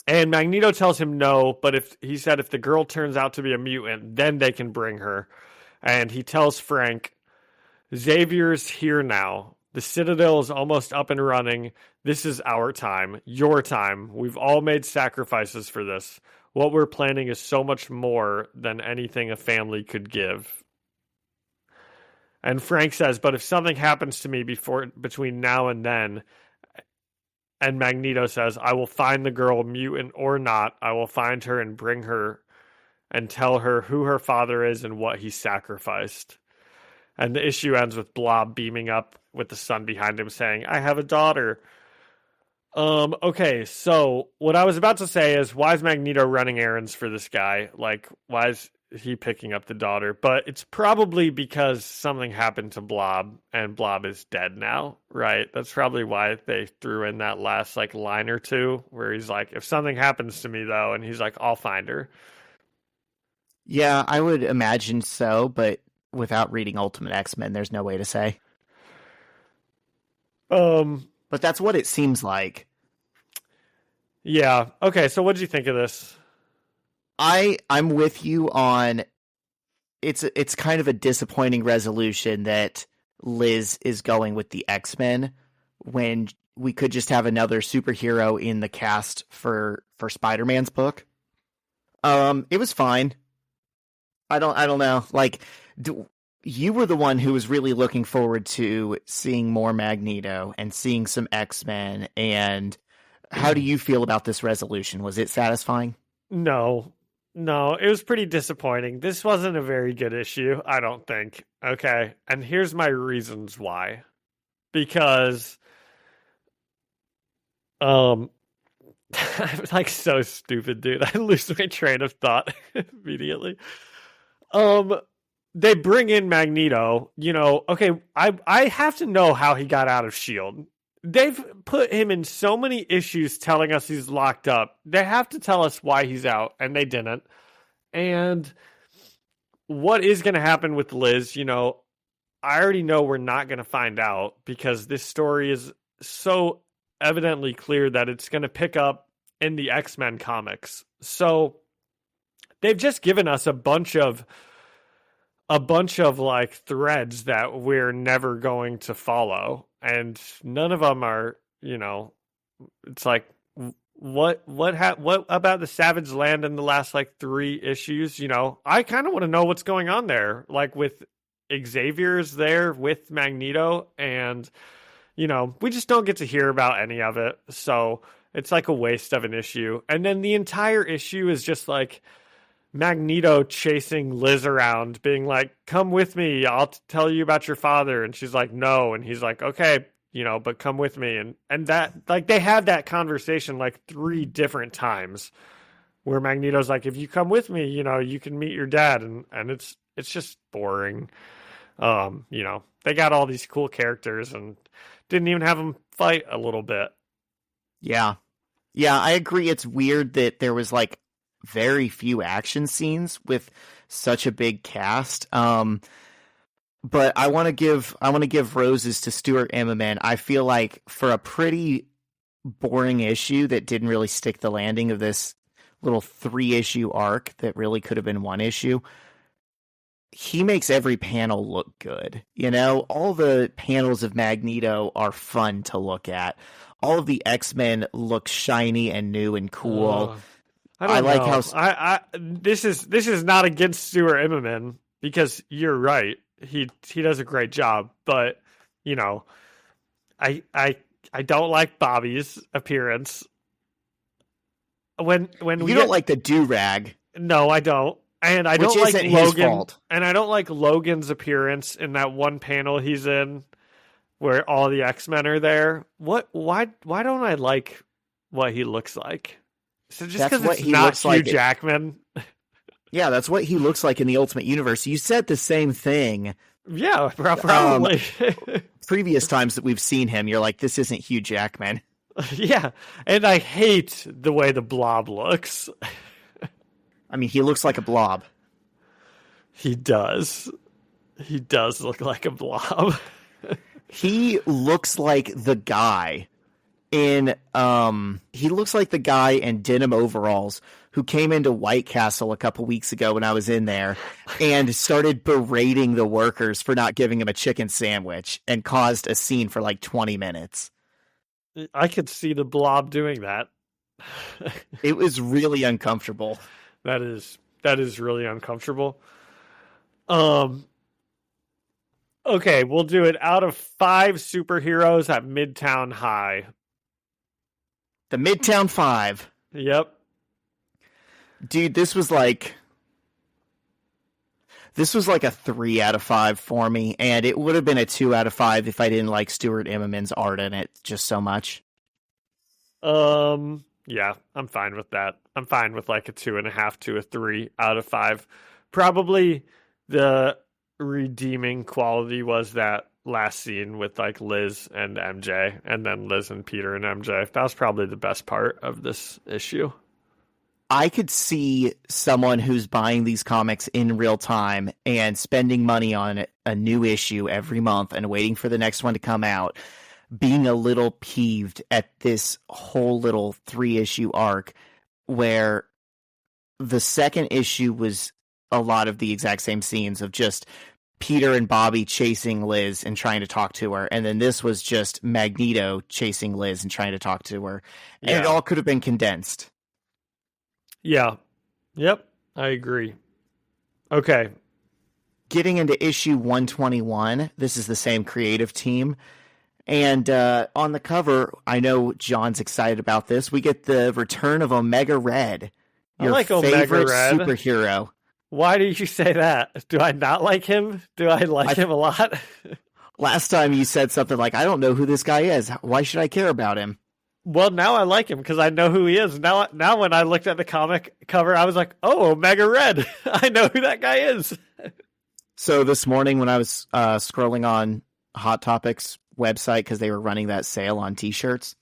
Speaker 2: And Magneto tells him no, but if the girl turns out to be a mutant, then they can bring her. And he tells Frank, Xavier's here now. The Citadel is almost up and running. This is our time, your time. We've all made sacrifices for this. What we're planning is so much more than anything a family could give. And Frank says, but if something happens to me between now and then, and Magneto says, I will find the girl, mutant or not. I will find her and bring her and tell her who her father is and what he sacrificed. And the issue ends with Blob beaming up with the sun behind him saying, I have a daughter. Okay, so what I was about to say is, why is Magneto running errands for this guy? Like, why is he picking up the daughter? But it's probably because something happened to Blob, and Blob is dead now, right? That's probably why they threw in that last, like, line or two, where he's like, if something happens to me, though, and he's like, I'll find her.
Speaker 1: Yeah, I would imagine so, but without reading Ultimate X-Men, there's no way to say. But that's what it seems like.
Speaker 2: Yeah. Okay, so what did you think of this?
Speaker 1: I'm with you on it's kind of a disappointing resolution that Liz is going with the X-Men when we could just have another superhero in the cast for Spider-Man's book. It was fine. I don't know. Like, you were the one who was really looking forward to seeing more Magneto and seeing some X-Men. And how do you feel about this resolution? Was it satisfying?
Speaker 2: No, it was pretty disappointing. This wasn't a very good issue, I don't think. Okay, and here's my reasons why. Because, I'm like so stupid, dude. I lose my train of thought immediately. They bring in Magneto, okay, I have to know how he got out of S.H.I.E.L.D. They've put him in so many issues telling us he's locked up. They have to tell us why he's out, and they didn't. And what is going to happen with Liz, I already know we're not going to find out because this story is so evidently clear that it's going to pick up in the X-Men comics. So they've just given us a bunch of like threads that we're never going to follow, and none of them are, it's like, what about the Savage Land in the last like 3 issues? I kind of want to know what's going on there, like with Xavier's there with Magneto, and we just don't get to hear about any of it, so it's like a waste of an issue. And then the entire issue is just like Magneto chasing Liz around, being like, come with me, I'll tell you about your father. And she's like, no. And he's like, okay, but come with me. And that, like, they have that conversation like 3 different times where Magneto's like, if you come with me, you can meet your dad. And it's just boring. They got all these cool characters and didn't even have them fight a little bit.
Speaker 1: Yeah. Yeah, I agree. It's weird that there was like very few action scenes with such a big cast. But I want to give roses to Stuart Immonen. I feel like for a pretty boring issue that didn't really stick the landing of this little 3-issue arc that really could have been 1 issue, he makes every panel look good. All the panels of Magneto are fun to look at. All of the X-Men look shiny and new and cool.
Speaker 2: I like how this is not against Stuart Immonen, because you're right. He does a great job, but I don't like Bobby's appearance. When you
Speaker 1: don't like the do-rag.
Speaker 2: No, I don't. And I don't like Logan. And I don't like Logan's appearance in that one panel he's in where all the X-Men are there. Why don't I like what he looks like? So just because it's not Hugh Jackman.
Speaker 1: Yeah, that's what he looks like in the Ultimate Universe. You said the same thing.
Speaker 2: Yeah, probably.
Speaker 1: Previous times that we've seen him, you're like, this isn't Hugh Jackman.
Speaker 2: Yeah, and I hate the way the Blob looks.
Speaker 1: I mean, he looks like a blob.
Speaker 2: He does. He does look like a blob.
Speaker 1: He looks like the guy in denim overalls who came into White Castle a couple weeks ago when I was in there and started berating the workers for not giving him a chicken sandwich and caused a scene for like 20 minutes.
Speaker 2: I could see the Blob doing that.
Speaker 1: It was really uncomfortable.
Speaker 2: That is really uncomfortable. Okay, we'll do it out of 5 superheroes at Midtown High.
Speaker 1: The Midtown 5.
Speaker 2: Yep.
Speaker 1: Dude, this was like a 3 out of 5 for me, and it would have been a 2 out of 5 if I didn't like Stuart Immonen's art in it just so much.
Speaker 2: Yeah, I'm fine with that. I'm fine with like a 2.5 to a 3 out of 5. Probably the redeeming quality was that last scene with like Liz and MJ, and then Liz and Peter and MJ. That was probably the best part of this issue.
Speaker 1: I could see someone who's buying these comics in real time and spending money on a new issue every month and waiting for the next one to come out, being a little peeved at this whole little 3-issue arc where the second issue was a lot of the exact same scenes of just Peter and Bobby chasing Liz and trying to talk to her. And then this was just Magneto chasing Liz and trying to talk to her. And it all could have been condensed.
Speaker 2: Yeah. Yep. I agree. Okay.
Speaker 1: Getting into issue 121, this is the same creative team. And on the cover, I know John's excited about this. We get the return of Omega Red, your
Speaker 2: I like
Speaker 1: favorite
Speaker 2: Omega Red.
Speaker 1: superhero.
Speaker 2: Why do you say that? Do I not like him? Do I like him a lot?
Speaker 1: Last time you said something like, I don't know who this guy is. Why should I care about him?
Speaker 2: Well, now I like him because I know who he is. Now when I looked at the comic cover, I was like, oh, Omega Red. I know who that guy is.
Speaker 1: So this morning when I was scrolling on Hot Topics website because they were running that sale on t-shirts,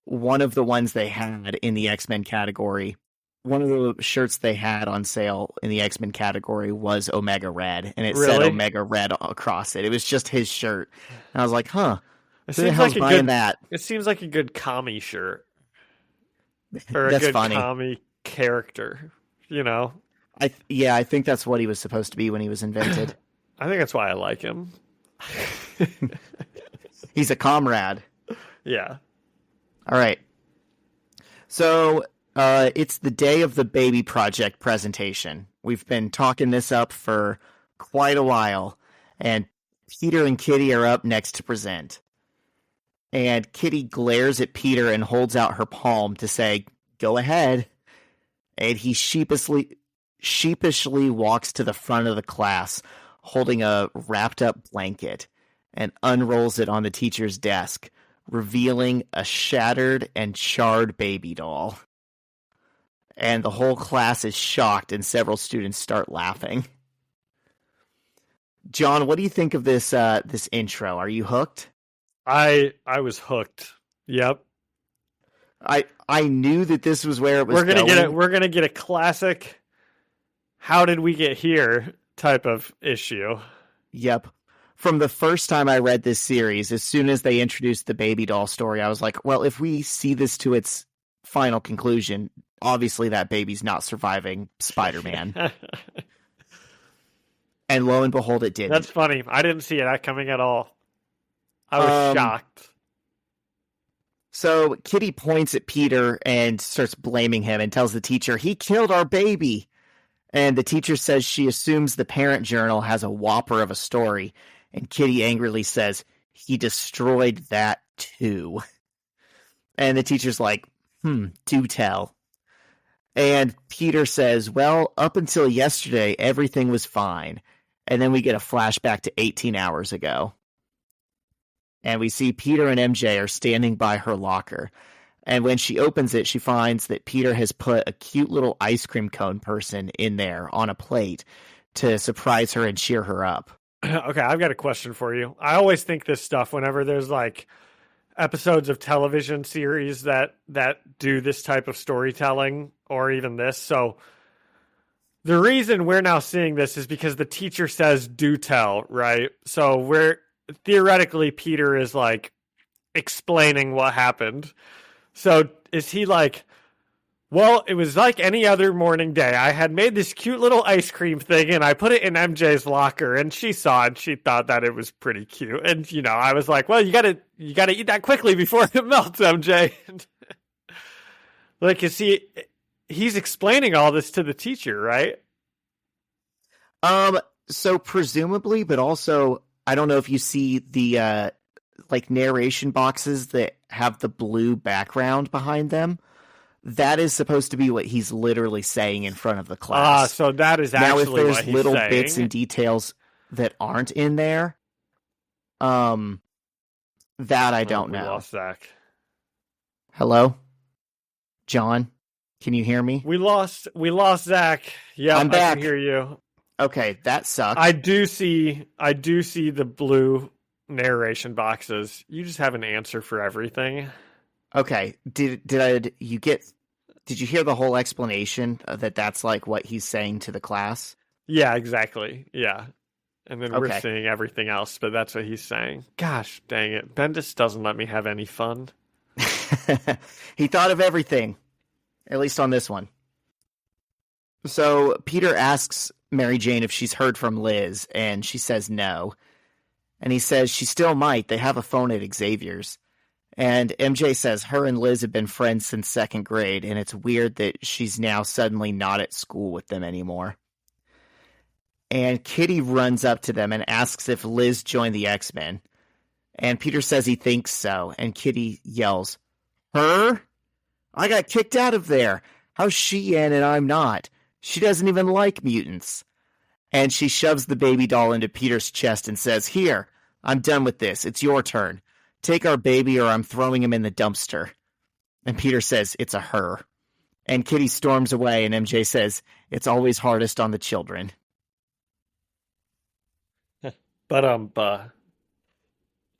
Speaker 1: one of the ones they had in the X-Men category, one of the shirts they had on sale in the X-Men category was Omega Red, and it said Omega Red across it. It was just his shirt. And I was like, huh, who the hell's buying that?
Speaker 2: It seems like a good commie shirt. Or a
Speaker 1: That's
Speaker 2: good
Speaker 1: funny.
Speaker 2: commie character, you know?
Speaker 1: I think that's what he was supposed to be when he was invented.
Speaker 2: I think that's why I like him.
Speaker 1: He's a comrade.
Speaker 2: Yeah.
Speaker 1: All right. So it's the day of the Baby Project presentation. We've been talking this up for quite a while, and Peter and Kitty are up next to present. And Kitty glares at Peter and holds out her palm to say, go ahead. And he sheepishly walks to the front of the class, holding a wrapped up blanket, and unrolls it on the teacher's desk, revealing a shattered and charred baby doll. And the whole class is shocked, and several students start laughing. John, what do you think of this this intro? Are you hooked?
Speaker 2: I was hooked. Yep.
Speaker 1: I knew that this was where it was going.
Speaker 2: We're gonna get a classic how did we get here type of issue.
Speaker 1: Yep. From the first time I read this series, as soon as they introduced the baby doll story, I was like, well, if we see this to its final conclusion, obviously that baby's not surviving Spider-Man. And lo and behold, it did.
Speaker 2: That's funny. I didn't see that coming at all. I was shocked.
Speaker 1: So Kitty points at Peter and starts blaming him and tells the teacher, he killed our baby. And the teacher says she assumes the parent journal has a whopper of a story. And Kitty angrily says, he destroyed that too. And the teacher's like, do tell. And Peter says, well, up until yesterday, everything was fine. And then we get a flashback to 18 hours ago. And we see Peter and MJ are standing by her locker. And when she opens it, she finds that Peter has put a cute little ice cream cone person in there on a plate to surprise her and cheer her up.
Speaker 2: Okay, I've got a question for you. I always think this stuff whenever there's like episodes of television series that do this type of storytelling or even this. So the reason we're now seeing this is because the teacher says do tell, right? So theoretically Peter is like explaining what happened. So is he like, well, it was like any other morning day. I had made this cute little ice cream thing and I put it in MJ's locker and she saw it and she thought that it was pretty cute. And, you know, I was like, well, you gotta eat that quickly before it melts, MJ. Like, is he's explaining all this to the teacher, right?
Speaker 1: So presumably, but also, I don't know if you see the, like narration boxes that have the blue background behind them. That is supposed to be what he's literally saying in front of the class.
Speaker 2: So that is actually
Speaker 1: now, if there's
Speaker 2: what he's
Speaker 1: little
Speaker 2: saying.
Speaker 1: bits and details that aren't in there, that I don't
Speaker 2: We
Speaker 1: know.
Speaker 2: lost Zach.
Speaker 1: Hello, John. Can you hear me?
Speaker 2: We lost Zach. Yeah,
Speaker 1: I'm back.
Speaker 2: I can hear you.
Speaker 1: Okay, that sucks.
Speaker 2: I do see the blue narration boxes. You just have an answer for everything.
Speaker 1: Okay, did you hear the whole explanation that's like what he's saying to the class?
Speaker 2: Yeah, exactly. Yeah. And then we're
Speaker 1: Okay.
Speaker 2: seeing everything else, but that's what he's saying. Gosh, dang it. Bendis doesn't let me have any fun.
Speaker 1: He thought of everything, at least on this one. So Peter asks Mary Jane if she's heard from Liz, and she says no. And he says she still might. They have a phone at Xavier's. And MJ says her and Liz have been friends since second grade, and it's weird that she's now suddenly not at school with them anymore. And Kitty runs up to them and asks if Liz joined the X-Men. And Peter says he thinks so, and Kitty yells, "Her? I got kicked out of there. How's she in and I'm not? She doesn't even like mutants." And she shoves the baby doll into Peter's chest and says, "Here, I'm done with this. It's your turn. Take our baby or I'm throwing him in the dumpster." And Peter says, "It's a her." And Kitty storms away and MJ says, "It's always hardest on the children."
Speaker 2: But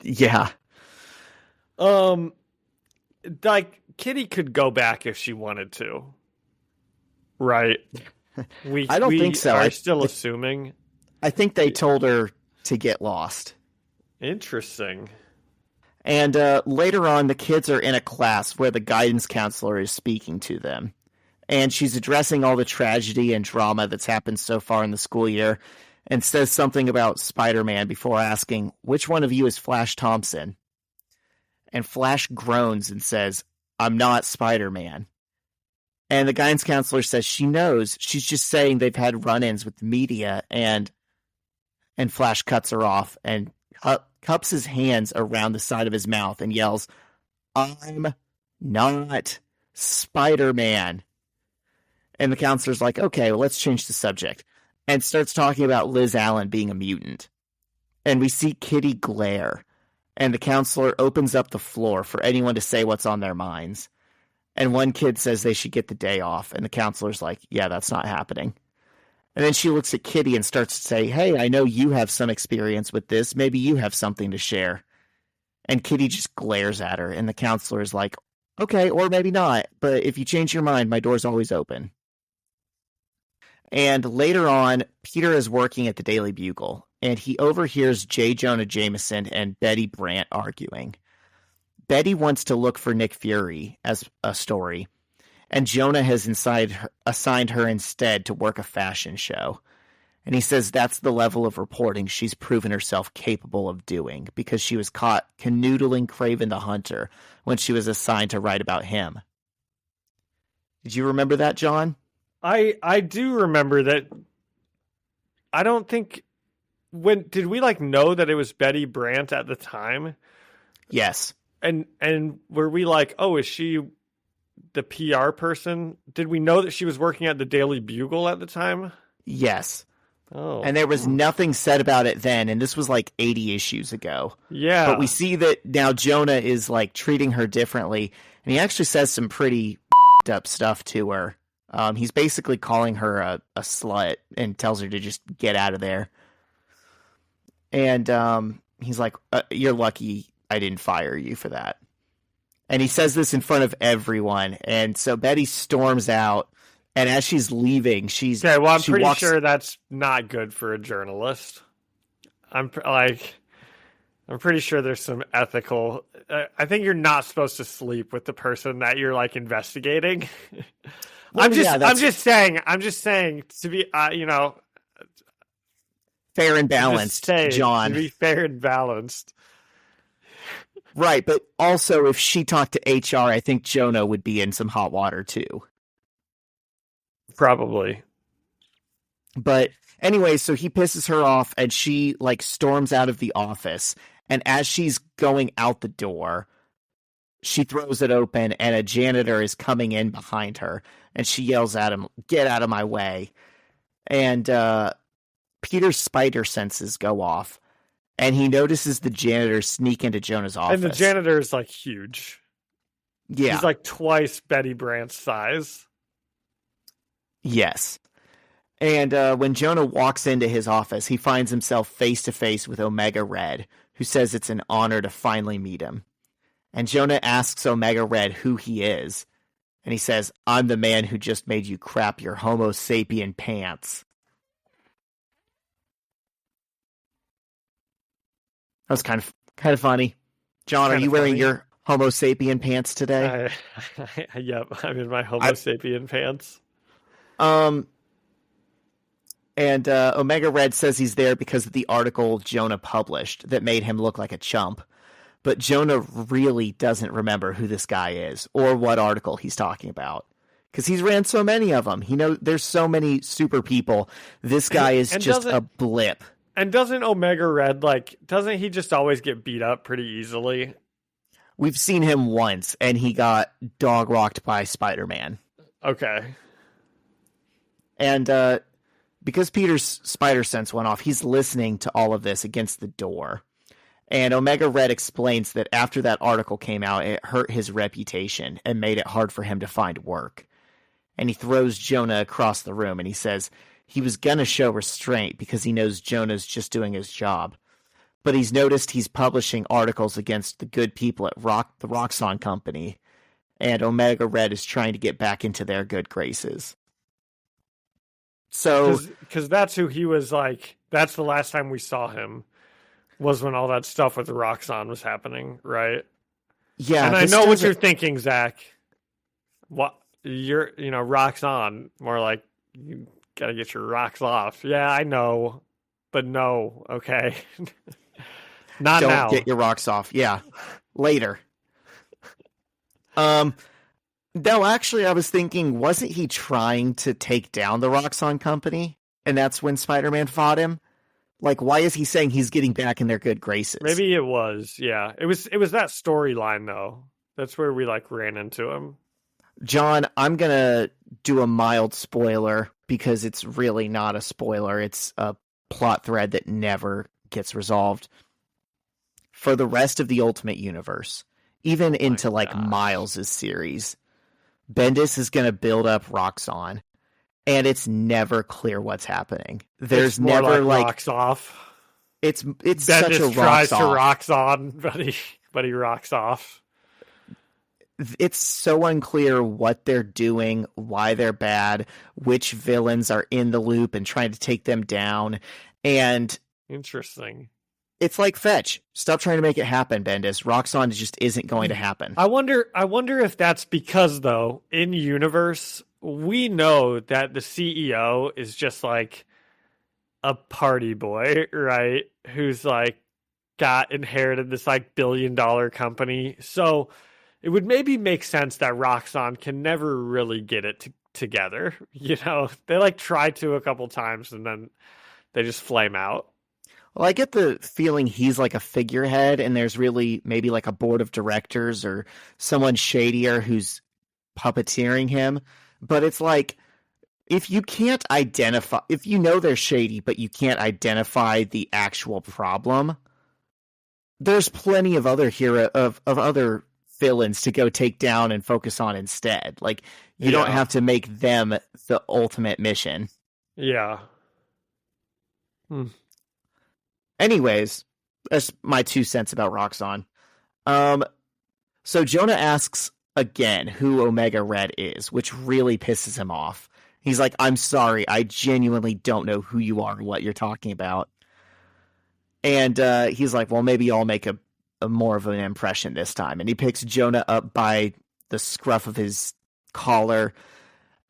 Speaker 1: Yeah.
Speaker 2: like Kitty could go back if she wanted to. Right?
Speaker 1: I don't think so.
Speaker 2: Are still assuming.
Speaker 1: I think they told her to get lost.
Speaker 2: Interesting.
Speaker 1: And later on, the kids are in a class where the guidance counselor is speaking to them. And she's addressing all the tragedy and drama that's happened so far in the school year and says something about Spider-Man before asking, "Which one of you is Flash Thompson?" And Flash groans and says, "I'm not Spider-Man." And the guidance counselor says she knows. She's just saying they've had run-ins with the media, and Flash cuts her off and cups his hands around the side of his mouth and yells, "I'm not Spider-Man." And the counselor's like, "Okay, well, let's change the subject," and starts talking about Liz Allen being a mutant. And we see Kitty glare, and the counselor opens up the floor for anyone to say what's on their minds. And one kid says they should get the day off, and the counselor's like, "Yeah, that's not happening." And then she looks at Kitty and starts to say, "Hey, I know you have some experience with this. Maybe you have something to share." And Kitty just glares at her, and the counselor is like, "Okay, or maybe not, but if you change your mind, my door's always open." And later on, Peter is working at the Daily Bugle, and he overhears J. Jonah Jameson and Betty Brant arguing. Betty wants to look for Nick Fury as a story, and Jonah has assigned her instead to work a fashion show. And he says that's the level of reporting she's proven herself capable of doing, because she was caught canoodling Kraven the Hunter when she was assigned to write about him. Did you remember that, John?
Speaker 2: I do remember that. I don't think did we like know that it was Betty Brant at the time?
Speaker 1: Yes.
Speaker 2: And were we like, oh, is she the PR person? Did we know that she was working at the Daily Bugle at the time?
Speaker 1: Yes.
Speaker 2: Oh.
Speaker 1: And there was nothing said about it then, and this was like 80 issues ago.
Speaker 2: Yeah.
Speaker 1: But we see that now Jonah is like treating her differently, and he actually says some pretty up stuff to her. He's basically calling her a slut and tells her to just get out of there. And he's like, "You're lucky I didn't fire you for that." And he says this in front of everyone. And so Betty storms out. And as she's leaving,
Speaker 2: okay. Well, I'm pretty sure that's not good for a journalist. I'm like, I'm pretty sure there's some ethical. I think you're not supposed to sleep with the person that you're like investigating.
Speaker 1: Well,
Speaker 2: I'm
Speaker 1: yeah,
Speaker 2: just saying to be,
Speaker 1: fair and balanced, John.
Speaker 2: To be fair and balanced.
Speaker 1: Right, but also if she talked to HR, I think Jonah would be in some hot water too.
Speaker 2: Probably.
Speaker 1: But anyway, so he pisses her off and she like storms out of the office. And as she's going out the door, she throws it open and a janitor is coming in behind her. And she yells at him, "Get out of my way." And Peter's spider senses go off. And he notices the janitor sneak into Jonah's office.
Speaker 2: And the janitor is like huge.
Speaker 1: Yeah.
Speaker 2: He's like twice Betty Brant's size.
Speaker 1: Yes. And when Jonah walks into his office, he finds himself face to face with Omega Red, who says it's an honor to finally meet him. And Jonah asks Omega Red who he is. And he says, "I'm the man who just made you crap your Homo sapien pants." That was kind of funny. John, are you wearing your Homo sapien pants today?
Speaker 2: Yep, I'm in my Homo sapien pants.
Speaker 1: And Omega Red says he's there because of the article Jonah published that made him look like a chump. But Jonah really doesn't remember who this guy is or what article he's talking about. Because he's ran so many of them. There's so many super people. This guy is just a blip.
Speaker 2: And doesn't Omega Red, doesn't he just always get beat up pretty easily?
Speaker 1: We've seen him once, and he got dog-walked by Spider-Man.
Speaker 2: Okay.
Speaker 1: And because Peter's spider sense went off, he's listening to all of this against the door. And Omega Red explains that after that article came out, it hurt his reputation and made it hard for him to find work. And he throws Jonah across the room, and he says he was going to show restraint because he knows Jonah's just doing his job. But he's noticed he's publishing articles against the good people at the Roxxon Company, and Omega Red is trying to get back into their good graces. So,
Speaker 2: because that's who he was like. That's the last time we saw him, was when all that stuff with the Roxxon was happening, right?
Speaker 1: Yeah,
Speaker 2: and I know what you're thinking, Zach. What rocks on, more like you gotta get your rocks off. Yeah, I know, but no, okay. Not
Speaker 1: Don't
Speaker 2: now.
Speaker 1: Get your rocks off. Yeah, later. No, actually, I was thinking, wasn't he trying to take down the Roxxon Company? And that's when Spider-Man fought him? Like, why is he saying he's getting back in their good graces?
Speaker 2: Maybe it was, yeah. It was that storyline, though. That's where we, ran into him.
Speaker 1: John, I'm going to do a mild spoiler because it's really not a spoiler. It's a plot thread that never gets resolved. For the rest of the Ultimate Universe, even into, Miles' series, Bendis is going to build up Roxxon, and it's never clear what's happening. There's never
Speaker 2: rocks off.
Speaker 1: It's
Speaker 2: Bendis
Speaker 1: such a
Speaker 2: tries
Speaker 1: rocks
Speaker 2: to
Speaker 1: off.
Speaker 2: rocks on, but he rocks off.
Speaker 1: It's so unclear what they're doing, why they're bad, which villains are in the loop and trying to take them down, and
Speaker 2: interesting.
Speaker 1: It's like Fetch. Stop trying to make it happen, Bendis. Roxxon just isn't going to happen.
Speaker 2: I wonder if that's because, though, in universe, we know that the CEO is just like a party boy, right? Who's got inherited this $1 billion company. So it would maybe make sense that Roxxon can never really get it together. They try to a couple times and then they just flame out.
Speaker 1: Well, I get the feeling he's like a figurehead and there's really maybe like a board of directors or someone shadier who's puppeteering him. But it's like, if you can't identify, if you know they're shady, but you can't identify the actual problem, there's plenty of other other villains to go take down and focus on instead. You don't have to make them the ultimate mission.
Speaker 2: Yeah.
Speaker 1: Anyways, that's my 2 cents about Roxxon. So Jonah asks again who Omega Red is, which really pisses him off. He's like, "I'm sorry, I genuinely don't know who you are or what you're talking about." And he's like, well, maybe I'll make a more of an impression this time. And he picks Jonah up by the scruff of his collar,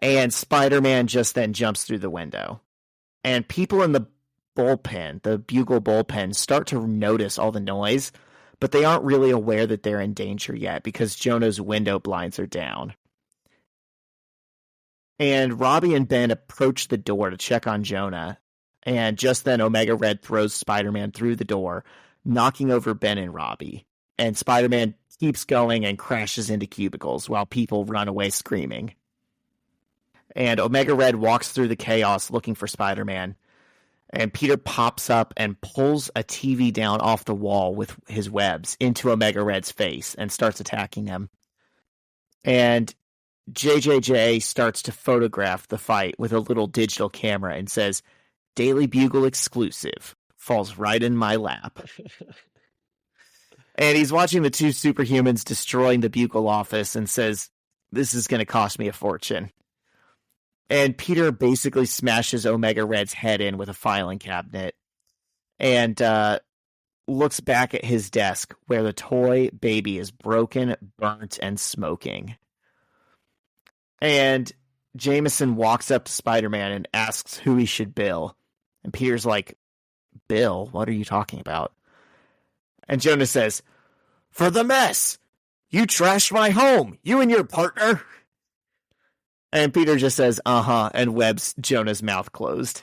Speaker 1: and Spider-Man just then jumps through the window. And people in the bullpen, the Bugle bullpen, start to notice all the noise, but they aren't really aware that they're in danger yet because Jonah's window blinds are down. And Robbie and Ben approach the door to check on Jonah, and just then Omega Red throws Spider-Man through the door, knocking over Ben and Robbie. And Spider-Man keeps going and crashes into cubicles while people run away screaming. And Omega Red walks through the chaos looking for Spider-Man. And Peter pops up and pulls a TV down off the wall with his webs into Omega Red's face and starts attacking him. And JJJ starts to photograph the fight with a little digital camera and says, "Daily Bugle exclusive. Falls right in my lap." And he's watching the two superhumans destroying the Bugle office and says, "This is going to cost me a fortune." And Peter basically smashes Omega Red's head in with a filing cabinet and looks back at his desk where the toy baby is broken, burnt, and smoking. And Jameson walks up to Spider-Man and asks who he should bill. And Peter's like, "Bill? What are you talking about?" And Jonah says, "For the mess! You trashed my home! You and your partner!" And Peter just says, "Uh-huh," and webs Jonah's mouth closed.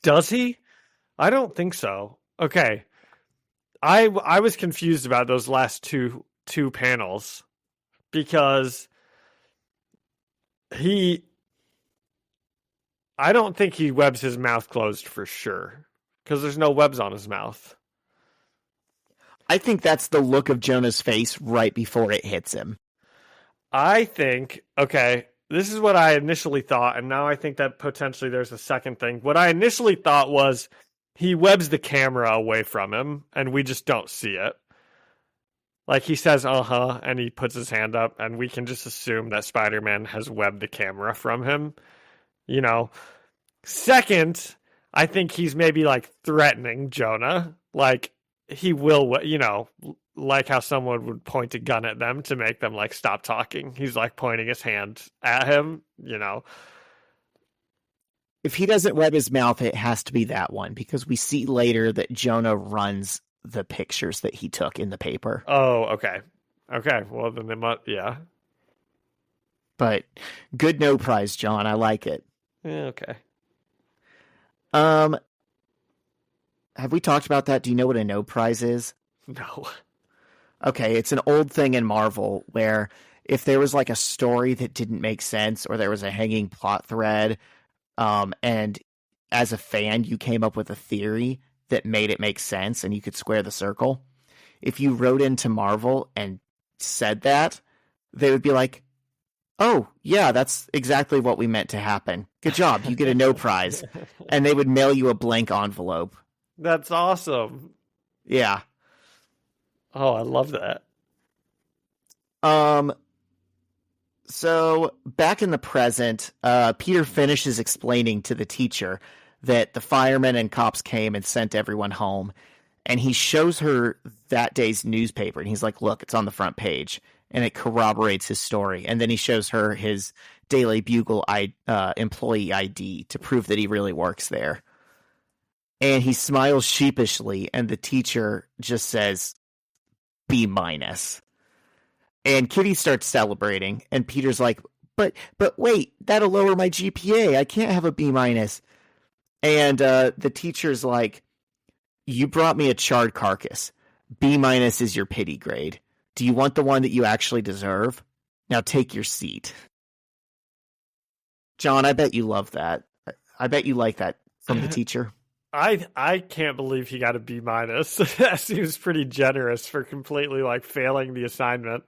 Speaker 2: Does he? I don't think so. Okay. I was confused about those last two panels because I don't think he webs his mouth closed for sure because there's no webs on his mouth.
Speaker 1: I think that's the look of Jonah's face right before it hits him.
Speaker 2: I think, okay, this is what I initially thought, and now I think that potentially there's a second thing. What I initially thought was he webs the camera away from him, and we just don't see it. Like, he says, "Uh-huh," and he puts his hand up, and we can just assume that Spider-Man has webbed the camera from him. You know? Second, I think he's maybe, like, threatening Jonah. Like, he will, you know, like how someone would point a gun at them to make them, like, stop talking. He's, like, pointing his hand at him, you know?
Speaker 1: If he doesn't web his mouth, it has to be that one, because we see later that Jonah runs the pictures that he took in the paper.
Speaker 2: Oh, okay. Okay, well, then they must, yeah.
Speaker 1: But good no prize, John. I like it.
Speaker 2: Yeah, okay.
Speaker 1: Have we talked about that? Do you know what a no prize is?
Speaker 2: No.
Speaker 1: Okay, it's an old thing in Marvel where if there was like a story that didn't make sense or there was a hanging plot thread, and as a fan you came up with a theory that made it make sense and you could square the circle, if you wrote into Marvel and said that, they would be like, "Oh, yeah, that's exactly what we meant to happen. Good job, you get a no prize." And they would mail you a blank envelope.
Speaker 2: That's awesome.
Speaker 1: Yeah.
Speaker 2: Oh, I love that.
Speaker 1: So back in the present, Peter finishes explaining to the teacher that the firemen and cops came and sent everyone home. And he shows her that day's newspaper. And he's like, "Look, it's on the front page." And it corroborates his story. And then he shows her his Daily Bugle employee ID to prove that he really works there. And he smiles sheepishly. And the teacher just says, B-. And Kitty starts celebrating, and Peter's like, but wait, that'll lower my GPA. I can't have a B-. And the teacher's like, "You brought me a charred carcass. B- is your pity grade. Do you want the one that you actually deserve? Now take your seat." John, I bet you love that. I bet you like that from the teacher.
Speaker 2: I can't believe he got a B-. That seems pretty generous for completely, like, failing the assignment.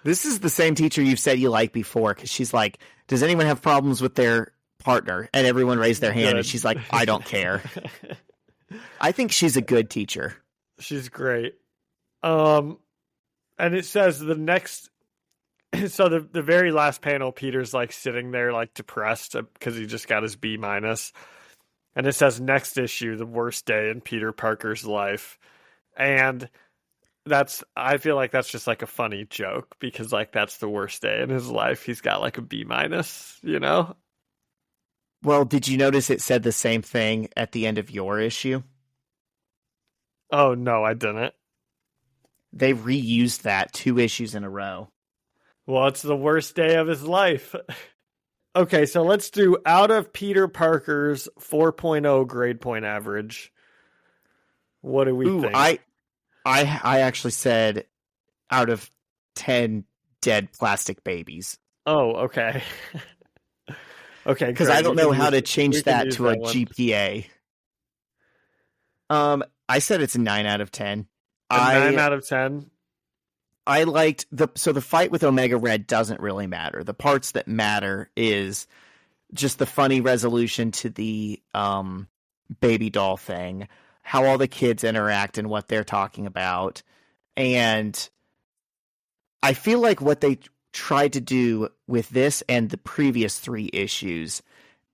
Speaker 1: This is the same teacher you've said you like before, because she's like, "Does anyone have problems with their partner?" And everyone raised their hand, and she's like, "I don't care." I think she's a good teacher.
Speaker 2: She's great. And it says the next... So the very last panel, Peter's, like, sitting there, like, depressed because he just got his B-. And it says next issue, the worst day in Peter Parker's life. And I feel like that's just like a funny joke because like that's the worst day in his life. He's got like a B-, you know?
Speaker 1: Well, did you notice it said the same thing at the end of your issue?
Speaker 2: Oh, no, I didn't.
Speaker 1: They reused that 2 issues in a row.
Speaker 2: Well, it's the worst day of his life. Okay, so let's do out of Peter Parker's 4.0 grade point average. What do we think?
Speaker 1: I actually said out of 10 dead plastic babies.
Speaker 2: Oh, okay. Okay,
Speaker 1: because I don't know how to change that to a GPA. I said it's a 9 out of 10.
Speaker 2: 9 out of 10.
Speaker 1: I liked the fight with Omega Red doesn't really matter. The parts that matter is just the funny resolution to the baby doll thing, how all the kids interact and what they're talking about. And I feel like what they tried to do with this and the previous 3 issues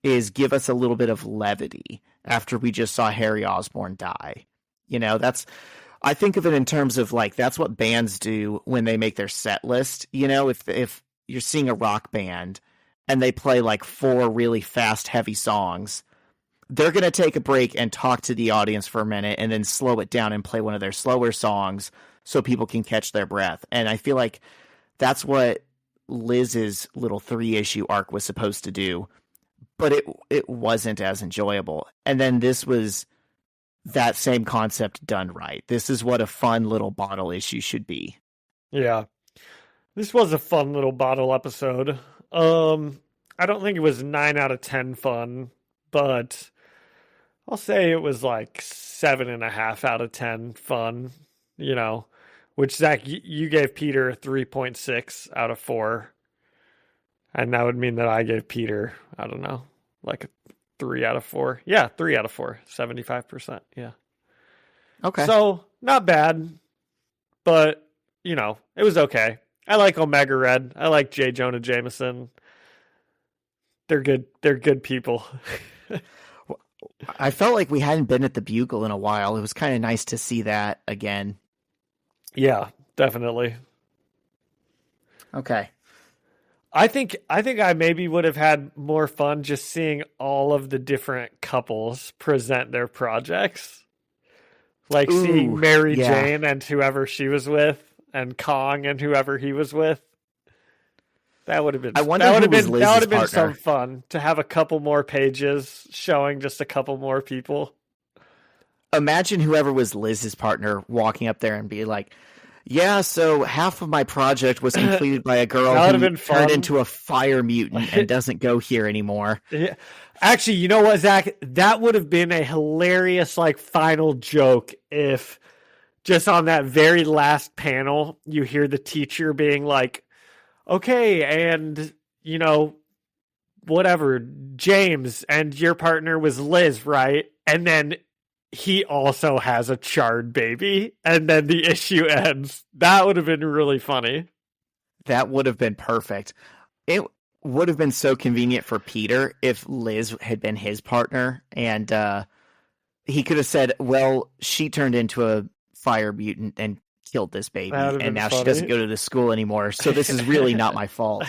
Speaker 1: is give us a little bit of levity after we just saw Harry Osborn die. You know, I think of it in terms of like, that's what bands do when they make their set list. You know, if you're seeing a rock band and they play like 4 really fast, heavy songs, they're going to take a break and talk to the audience for a minute and then slow it down and play one of their slower songs so people can catch their breath. And I feel like that's what Liz's little 3-issue arc was supposed to do, but it wasn't as enjoyable. And then this was that same concept done right. This is what a fun little bottle issue should be.
Speaker 2: Yeah. This was a fun little bottle episode. I don't think it was 9 out of 10 fun, but I'll say it was like 7.5 out of 10 fun, you know, which Zach, you gave Peter a 3.6 out of 4. And that would mean that I gave Peter, I don't know, like a 3 out of 4. Yeah, 3 out of 4. 75%. Yeah.
Speaker 1: Okay.
Speaker 2: So, not bad. But, you know, it was okay. I like Omega Red. I like J. Jonah Jameson. They're good. They're good people.
Speaker 1: I felt like we hadn't been at the Bugle in a while. It was kind of nice to see that again.
Speaker 2: Yeah, definitely.
Speaker 1: Okay.
Speaker 2: I think I maybe would have had more fun just seeing all of the different couples present their projects. Like seeing Mary Jane and whoever she was with, and Kong and whoever he was with. That would have been.
Speaker 1: I wonder who was Liz's
Speaker 2: that would have been
Speaker 1: partner.
Speaker 2: some fun to have a couple more pages showing just a couple more people.
Speaker 1: Imagine whoever was Liz's partner walking up there and be like, yeah, so half of my project was completed by a girl who turned into a fire mutant and doesn't go here anymore.
Speaker 2: Yeah. Actually, you know what, Zach? That would have been a hilarious, like, final joke if just on that very last panel, you hear the teacher being like, okay, and, you know, whatever, James, and your partner was Liz, right? And then he also has a charred baby, and then the issue ends. That would have been really funny.
Speaker 1: That would have been perfect. It would have been so convenient for Peter if Liz had been his partner, and he could have said, well, she turned into a fire mutant and killed this baby, and now she doesn't go to the school anymore, so this is really not my fault.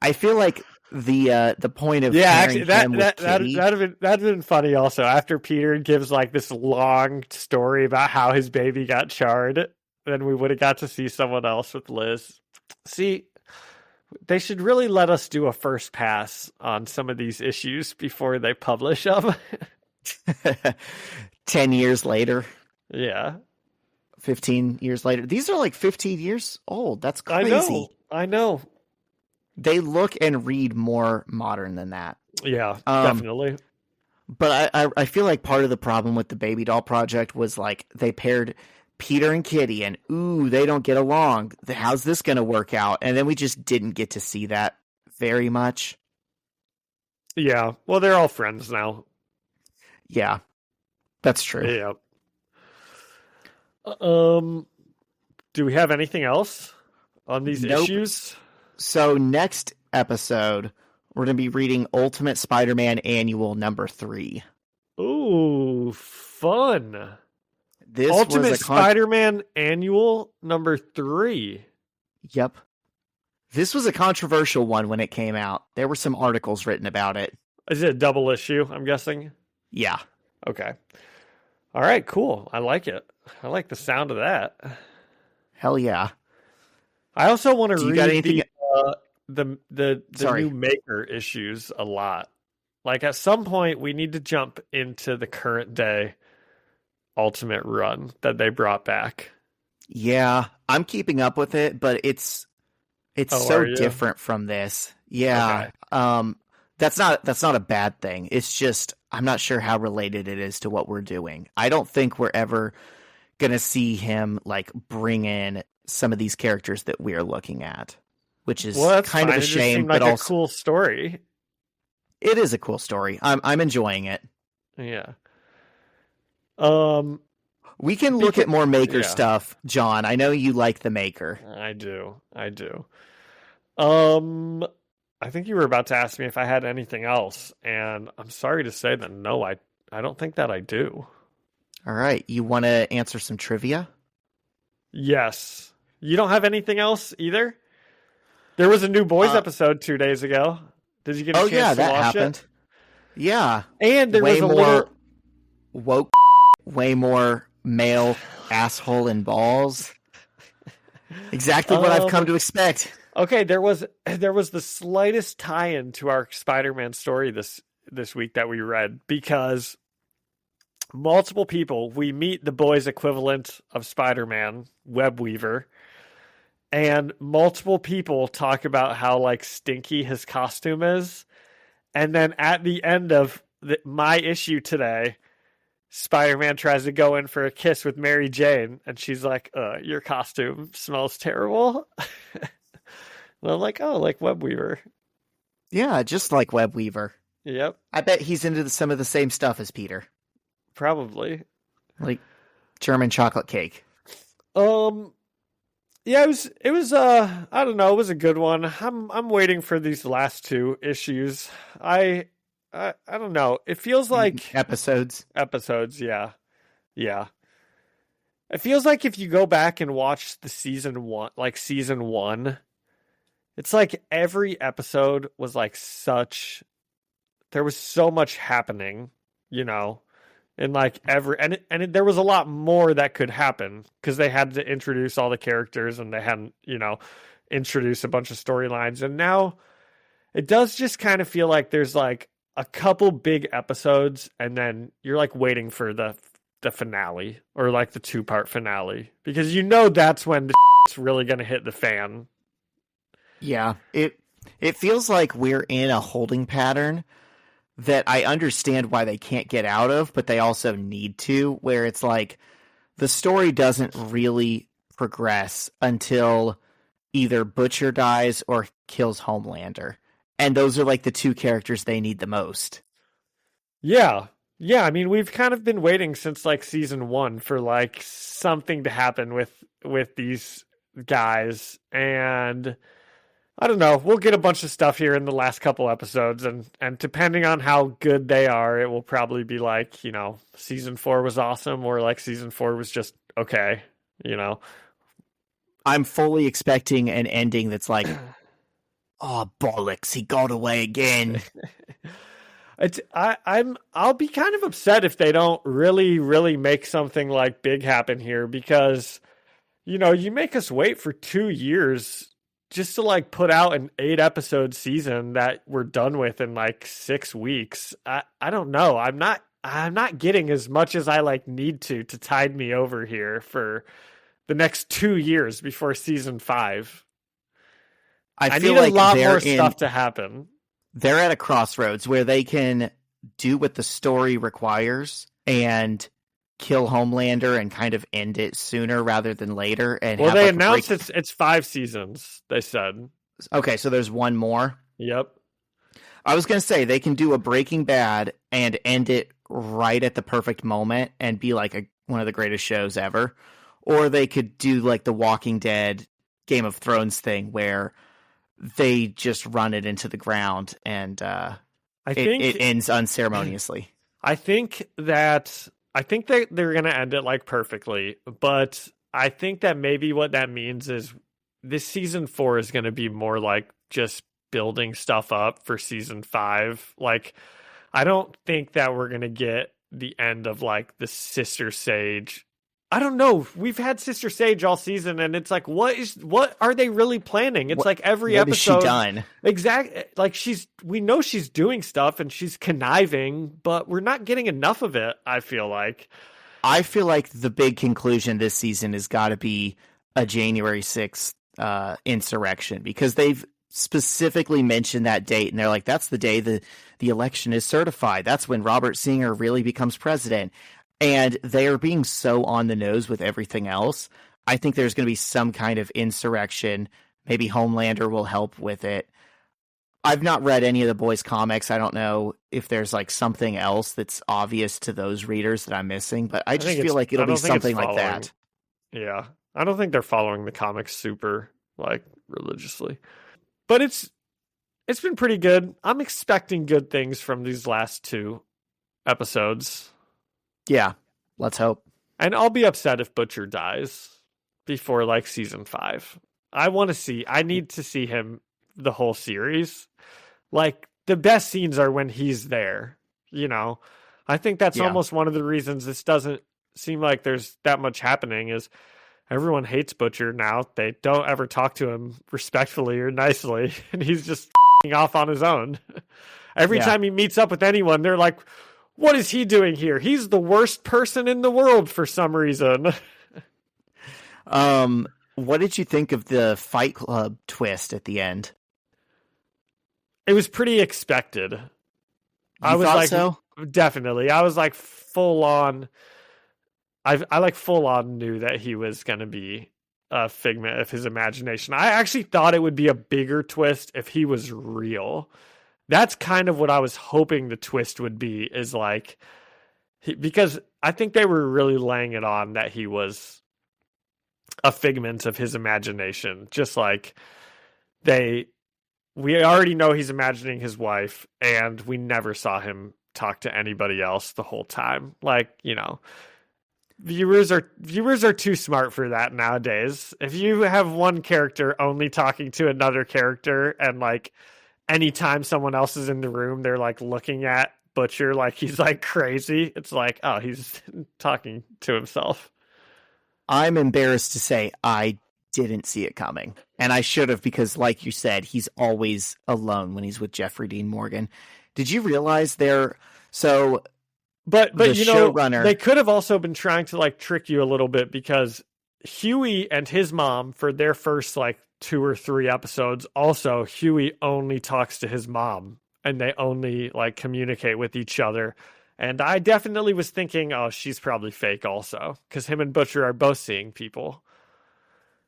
Speaker 1: I feel like the point of
Speaker 2: actually
Speaker 1: him with Kitty,
Speaker 2: that'd have been funny also. After Peter gives like this long story about how his baby got charred, then we would have got to see someone else with Liz. See, they should really let us do a first pass on some of these issues before they publish them.
Speaker 1: 10 years later.
Speaker 2: Yeah.
Speaker 1: 15 years later. These are like 15 years old. That's crazy.
Speaker 2: I know.
Speaker 1: They look and read more modern than that.
Speaker 2: Yeah, definitely.
Speaker 1: But I feel like part of the problem with the Baby Doll project was like they paired Peter and Kitty and they don't get along. How's this going to work out? And then we just didn't get to see that very much.
Speaker 2: Yeah. Well, they're all friends now.
Speaker 1: Yeah. That's true.
Speaker 2: Yeah. Do we have anything else on these issues?
Speaker 1: So next episode, We're going to be reading Ultimate Spider-Man Annual number 3.
Speaker 2: Ooh, fun.
Speaker 1: This
Speaker 2: Ultimate
Speaker 1: was
Speaker 2: Spider-Man Annual number 3.
Speaker 1: Yep. This was a controversial one when it came out. There were some articles written about it.
Speaker 2: Is it a double issue, I'm guessing?
Speaker 1: Yeah.
Speaker 2: Okay. All right, cool. I like it. I like the sound of that.
Speaker 1: Hell yeah.
Speaker 2: I also want to read the
Speaker 1: Sorry.
Speaker 2: new Maker issues a lot. Like at some point we need to jump into the current day Ultimate run that they brought back.
Speaker 1: Yeah, I'm keeping up with it, but it's so different from this. Yeah.
Speaker 2: Okay.
Speaker 1: That's not a bad thing. It's just I'm not sure how related it is to what we're doing. I don't think we're ever going to see him like bring in some of these characters that we're looking at, which is kind of a shame, but also
Speaker 2: a cool story.
Speaker 1: It is a cool story. I'm enjoying it.
Speaker 2: Yeah.
Speaker 1: We can look at more Maker stuff, John. I know you like the Maker.
Speaker 2: I do. I think you were about to ask me if I had anything else, and I'm sorry to say that no, I don't think that I do.
Speaker 1: All right. You want to answer some trivia?
Speaker 2: Yes. You don't have anything else either? There was a new Boys episode 2 days ago. Did you get a chance to watch
Speaker 1: that happened.
Speaker 2: it?
Speaker 1: Yeah.
Speaker 2: And there was a
Speaker 1: more woke, way more male asshole and balls. Exactly what I've come to expect.
Speaker 2: Okay, there was the slightest tie-in to our Spider-Man story this week that we read, because multiple people, we meet the boys' equivalent of Spider-Man, Webweaver, and multiple people talk about how like stinky his costume is, and then at the end of my issue today, Spider-Man tries to go in for a kiss with Mary Jane, and she's like, your costume smells terrible. And I'm like, oh, like Webweaver.
Speaker 1: Yeah, just like Webweaver.
Speaker 2: Yep.
Speaker 1: I bet he's into some of the same stuff as Peter.
Speaker 2: Probably.
Speaker 1: Like German chocolate cake.
Speaker 2: Yeah, it was I don't know, it was a good one. I'm waiting for these last 2 issues. I don't know. It feels like
Speaker 1: episodes,
Speaker 2: yeah. Yeah. It feels like if you go back and watch the season 1, it's like every episode was like there was so much happening, you know, and like there was a lot more that could happen because they had to introduce all the characters and they hadn't, you know, introduced a bunch of storylines. And now it does just kind of feel like there's like a couple big episodes and then you're like waiting for the finale or like the 2-part finale because you know that's when the it's really going to hit the fan.
Speaker 1: Yeah, it feels like we're in a holding pattern that I understand why they can't get out of, but they also need to, where it's like the story doesn't really progress until either Butcher dies or kills Homelander. And those are like the 2 characters they need the most.
Speaker 2: Yeah. Yeah, I mean, we've kind of been waiting since like season 1 for like something to happen with these guys, and I don't know. We'll get a bunch of stuff here in the last couple episodes, and depending on how good they are, it will probably be like, you know, season 4 was awesome, or like season 4 was just okay, you know.
Speaker 1: I'm fully expecting an ending that's like, oh bollocks, he got away again.
Speaker 2: I'll be kind of upset if they don't really make something like big happen here, because, you know, you make us wait for 2 years just to like put out an 8-episode season that we're done with in like 6 weeks. I don't know. I'm not getting as much as I like need to tide me over here for the next 2 years before season 5. I
Speaker 1: feel
Speaker 2: need
Speaker 1: like
Speaker 2: a lot more stuff to happen.
Speaker 1: They're at a crossroads where they can do what the story requires and kill Homelander and kind of end it sooner rather than later. And
Speaker 2: well, they announced it's 5 seasons, they said.
Speaker 1: Okay, so there's one more?
Speaker 2: Yep.
Speaker 1: I was going to say, they can do a Breaking Bad and end it right at the perfect moment and be like one of the greatest shows ever. Or they could do like the Walking Dead, Game of Thrones thing where they just run it into the ground, and it ends unceremoniously.
Speaker 2: I think that they're going to end it like perfectly, but I think that maybe what that means is this season 4 is going to be more like just building stuff up for season 5. Like, I don't think that we're going to get the end of like the Sister Sage. I don't know. We've had Sister Sage all season, and it's like, what are they really planning? It's like every episode.
Speaker 1: What has she done?
Speaker 2: Exactly. Like we know she's doing stuff and she's conniving, but we're not getting enough of it, I feel like.
Speaker 1: I feel like the big conclusion this season has got to be a January 6th insurrection, because they've specifically mentioned that date, and they're like, that's the day the election is certified. That's when Robert Singer really becomes president. And they are being so on the nose with everything else. I think there's going to be some kind of insurrection. Maybe Homelander will help with it. I've not read any of the boys' comics. I don't know if there's like something else that's obvious to those readers that I'm missing, but I just feel like it'll be something like that.
Speaker 2: Yeah. I don't think they're following the comics super like religiously. But it's been pretty good. I'm expecting good things from these last 2 episodes.
Speaker 1: Yeah, let's hope.
Speaker 2: And I'll be upset if Butcher dies before like season 5. I need to see him the whole series. Like, the best scenes are when he's there, you know? I think that's almost one of the reasons this doesn't seem like there's that much happening is everyone hates Butcher now. They don't ever talk to him respectfully or nicely, and he's just off on his own. Every time he meets up with anyone, they're like, what is he doing here? He's the worst person in the world for some reason.
Speaker 1: What did you think of the Fight Club twist at the end?
Speaker 2: It was pretty expected.
Speaker 1: I was like, so?
Speaker 2: Definitely. I was like full on. I like full on knew that he was going to be a figment of his imagination. I actually thought it would be a bigger twist if he was real. That's kind of what I was hoping the twist would be, is like, because I think they were really laying it on that he was a figment of his imagination. Just like we already know he's imagining his wife, and we never saw him talk to anybody else the whole time. Like, you know, viewers are too smart for that nowadays. If you have one character only talking to another character, and like, anytime someone else is in the room, they're like looking at Butcher like he's like crazy. It's like, oh, he's talking to himself.
Speaker 1: I'm embarrassed to say I didn't see it coming. And I should have, because like you said, he's always alone when he's with Jeffrey Dean Morgan. Did you realize But
Speaker 2: you know, they could have also been trying to like trick you a little bit, because Huey and his mom, for their first like 2 or 3 episodes, also Huey only talks to his mom, and they only like communicate with each other. And I definitely was thinking, oh, she's probably fake also, because him and Butcher are both seeing people.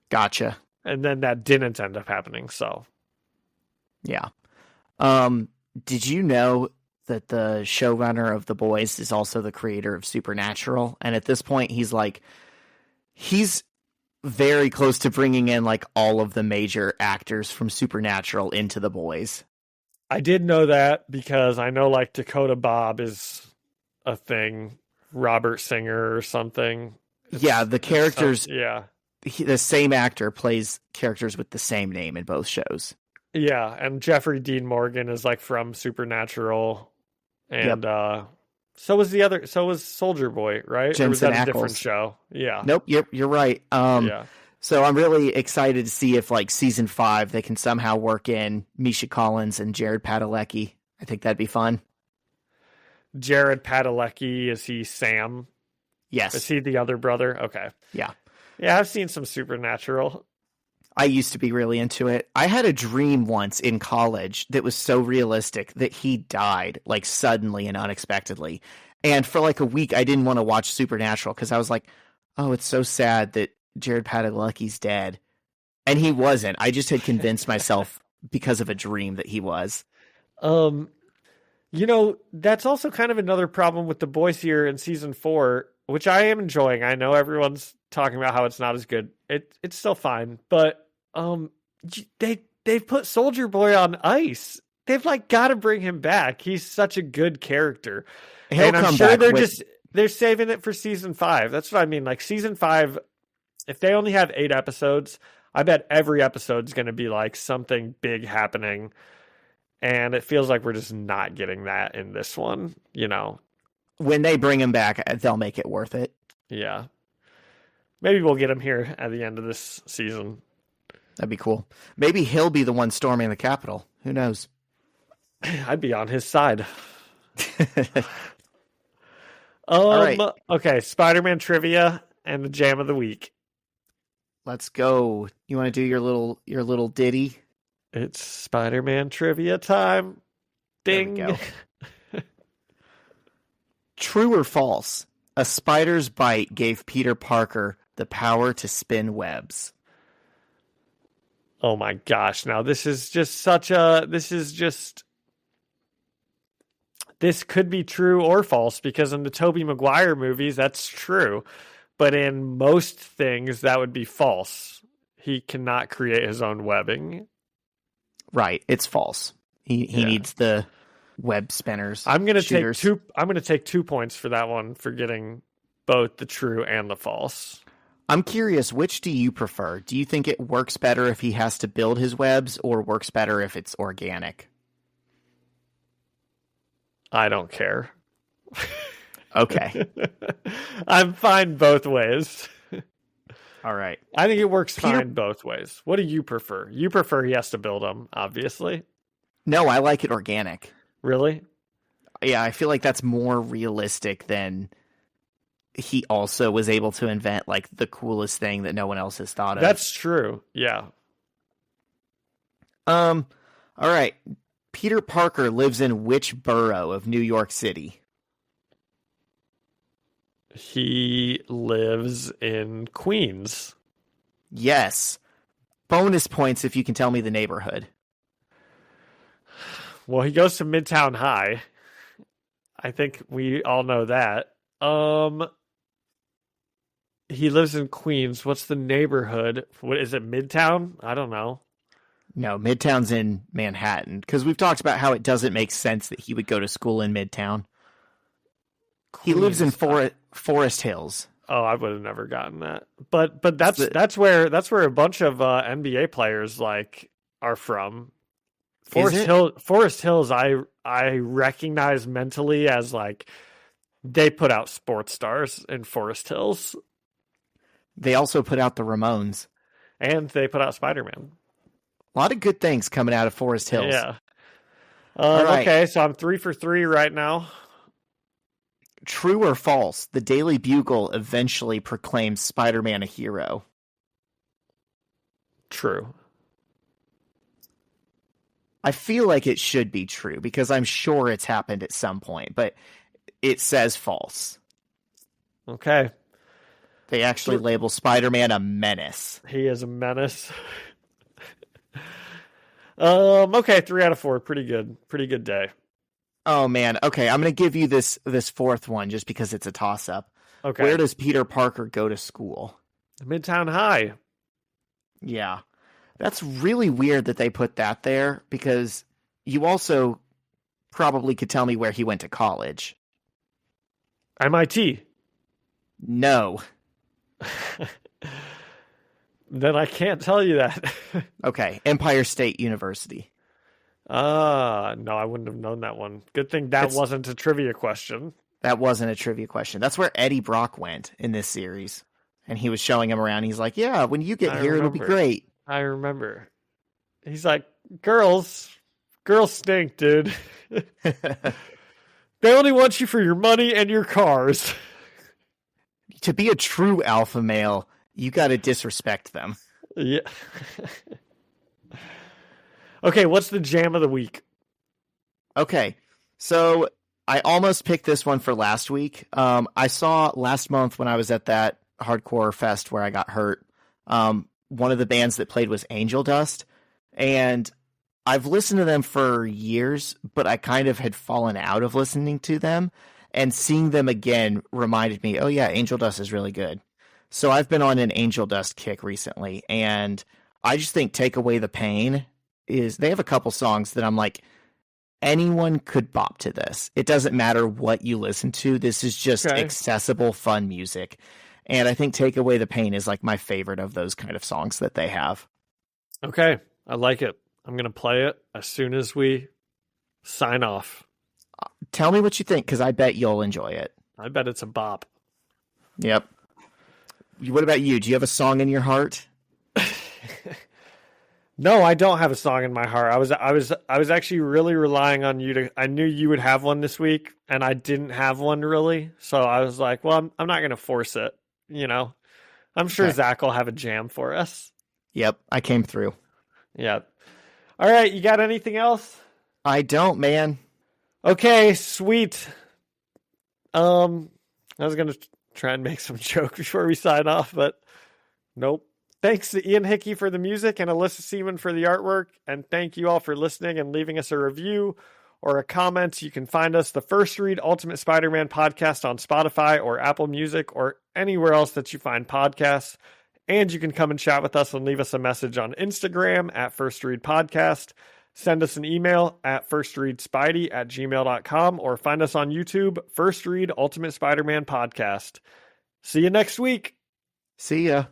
Speaker 1: Gotcha.
Speaker 2: And then that didn't end up happening. So
Speaker 1: yeah. Did you know that the showrunner of The Boys is also the creator of Supernatural? And at this point, he's very close to bringing in like all of the major actors from Supernatural into The Boys.
Speaker 2: I did know that, because I know like Dakota Bob is a thing, Robert Singer or something.
Speaker 1: Yeah, the characters. The same actor plays characters with the same name in both shows.
Speaker 2: Yeah, and Jeffrey Dean Morgan is like from Supernatural, and so was Soldier Boy, right?
Speaker 1: Jensen
Speaker 2: or was that
Speaker 1: Ackles.
Speaker 2: A different show? Yeah.
Speaker 1: Nope, you're right. So I'm really excited to see if like season 5 they can somehow work in Misha Collins and Jared Padalecki. I think that'd be fun.
Speaker 2: Jared Padalecki, is he Sam?
Speaker 1: Yes.
Speaker 2: Is he the other brother? Okay.
Speaker 1: Yeah.
Speaker 2: Yeah, I've seen some Supernatural.
Speaker 1: I used to be really into it. I had a dream once in college that was so realistic that he died like suddenly and unexpectedly. And for like a week, I didn't want to watch Supernatural because I was like, oh, it's so sad that Jared Padalecki's dead. And he wasn't. I just had convinced myself because of a dream that he was.
Speaker 2: You know, that's also kind of another problem with The Boys here in season 4, which I am enjoying. I know everyone's talking about how it's not as good. It's still fine, but they've put Soldier Boy on ice. They've like got to bring him back. He's such a good character.
Speaker 1: He'll
Speaker 2: and I'm
Speaker 1: come
Speaker 2: sure
Speaker 1: back.
Speaker 2: they're saving it for season 5. That's what I mean. Like season 5, if they only have 8 episodes, I bet every episode's going to be like something big happening. And it feels like we're just not getting that in this one, you know.
Speaker 1: When they bring him back, they'll make it worth it.
Speaker 2: Yeah. Maybe we'll get him here at the end of this season.
Speaker 1: That'd be cool. Maybe he'll be the one storming the Capitol. Who knows?
Speaker 2: I'd be on his side.
Speaker 1: All right.
Speaker 2: Okay, Spider-Man trivia and the jam of the week.
Speaker 1: Let's go. You want to do your little ditty?
Speaker 2: It's Spider-Man trivia time. Ding.
Speaker 1: There we go. True or false? A spider's bite gave Peter Parker the power to spin webs.
Speaker 2: Oh my gosh. Now this could be true or false, because in the Tobey Maguire movies, that's true. But in most things, that would be false. He cannot create his own webbing.
Speaker 1: Right. It's false. He needs the web spinners.
Speaker 2: I'm going to take 2 points for that one, for getting both the true and the false.
Speaker 1: I'm curious, which do you prefer? Do you think it works better if he has to build his webs, or works better if it's organic?
Speaker 2: I don't care.
Speaker 1: Okay.
Speaker 2: I'm fine both ways.
Speaker 1: All right.
Speaker 2: I think it works fine both ways. What do you prefer? You prefer he has to build them, obviously.
Speaker 1: No, I like it organic.
Speaker 2: Really?
Speaker 1: Yeah, I feel like that's more realistic than he also was able to invent like the coolest thing that no one else has thought of.
Speaker 2: That's true. Yeah.
Speaker 1: All right. Peter Parker lives in which borough of New York City?
Speaker 2: He lives in Queens.
Speaker 1: Yes. Bonus points if you can tell me the neighborhood.
Speaker 2: Well, he goes to Midtown High. I think we all know that. He lives in Queens. What's the neighborhood? What is it? Midtown? I don't know.
Speaker 1: No, Midtown's in Manhattan, because we've talked about how it doesn't make sense that he would go to school in Midtown. He lives in Forest Hills.
Speaker 2: Oh, I would have never gotten that. But that's where a bunch of NBA players like are from. Forest Hills, I recognize mentally as like they put out sports stars in Forest Hills.
Speaker 1: They also put out the Ramones.
Speaker 2: And they put out Spider-Man.
Speaker 1: A lot of good things coming out of Forest Hills.
Speaker 2: Yeah.
Speaker 1: Right.
Speaker 2: Okay, so I'm 3 for 3 right now.
Speaker 1: True or false? The Daily Bugle eventually proclaims Spider-Man a hero.
Speaker 2: True.
Speaker 1: I feel like it should be true, because I'm sure it's happened at some point, but it says false.
Speaker 2: Okay.
Speaker 1: They actually label Spider-Man a menace.
Speaker 2: He is a menace. Okay, 3 out of 4. Pretty good. Pretty good day.
Speaker 1: Oh, man. Okay, I'm going to give you this fourth one just because it's a toss-up.
Speaker 2: Okay.
Speaker 1: Where does Peter Parker go to school?
Speaker 2: Midtown High.
Speaker 1: Yeah. That's really weird that they put that there, because you also probably could tell me where he went to college.
Speaker 2: MIT.
Speaker 1: No.
Speaker 2: Then I can't tell you that.
Speaker 1: Okay, Empire State University.
Speaker 2: No, I wouldn't have known that one. Good thing wasn't a trivia question.
Speaker 1: That wasn't a trivia question. That's where Eddie Brock went in this series. And he was showing him around. He's like, yeah, when you get here, it'll be great.
Speaker 2: I remember. He's like, girls stink, dude. They only want you for your money and your cars.
Speaker 1: To be a true alpha male, you got to disrespect them.
Speaker 2: Yeah. Okay, what's the jam of the week?
Speaker 1: Okay, so I almost picked this one for last week. I saw last month when I was at that hardcore fest where I got hurt. One of the bands that played was Angel Dust, and I've listened to them for years, but I kind of had fallen out of listening to them, and seeing them again reminded me, oh yeah, Angel Dust is really good. So I've been on an Angel Dust kick recently, and I just think Take Away the Pain is they have a couple songs that I'm like, anyone could bop to this. It doesn't matter what you listen to. This is just accessible, fun music. And I think Take Away the Pain is like my favorite of those kind of songs that they have.
Speaker 2: Okay. I like it. I'm going to play it as soon as we sign off.
Speaker 1: Tell me what you think, because I bet you'll enjoy it.
Speaker 2: I bet it's a bop.
Speaker 1: Yep. What about you? Do you have a song in your heart?
Speaker 2: No, I don't have a song in my heart. I was actually really relying on you to. I knew you would have one this week, and I didn't have one really. So I was like, well, I'm not going to force it. You know, I'm sure Zach will have a jam for us.
Speaker 1: Yep, I came through.
Speaker 2: Yeah. All right, you got anything else?
Speaker 1: I don't, man.
Speaker 2: Okay, sweet. I was going to try and make some joke before we sign off, but nope. Thanks to Ian Hickey for the music and Alyssa Seaman for the artwork. And thank you all for listening and leaving us a review or a comment. You can find us the First Read Ultimate Spider-Man podcast on Spotify or Apple Music or anywhere else that you find podcasts. And you can come and chat with us and leave us a message on Instagram at First Read Podcast. Send us an email at firstreadspidey@gmail.com or find us on YouTube, First Read Ultimate Spider-Man Podcast. See you next week.
Speaker 1: See ya.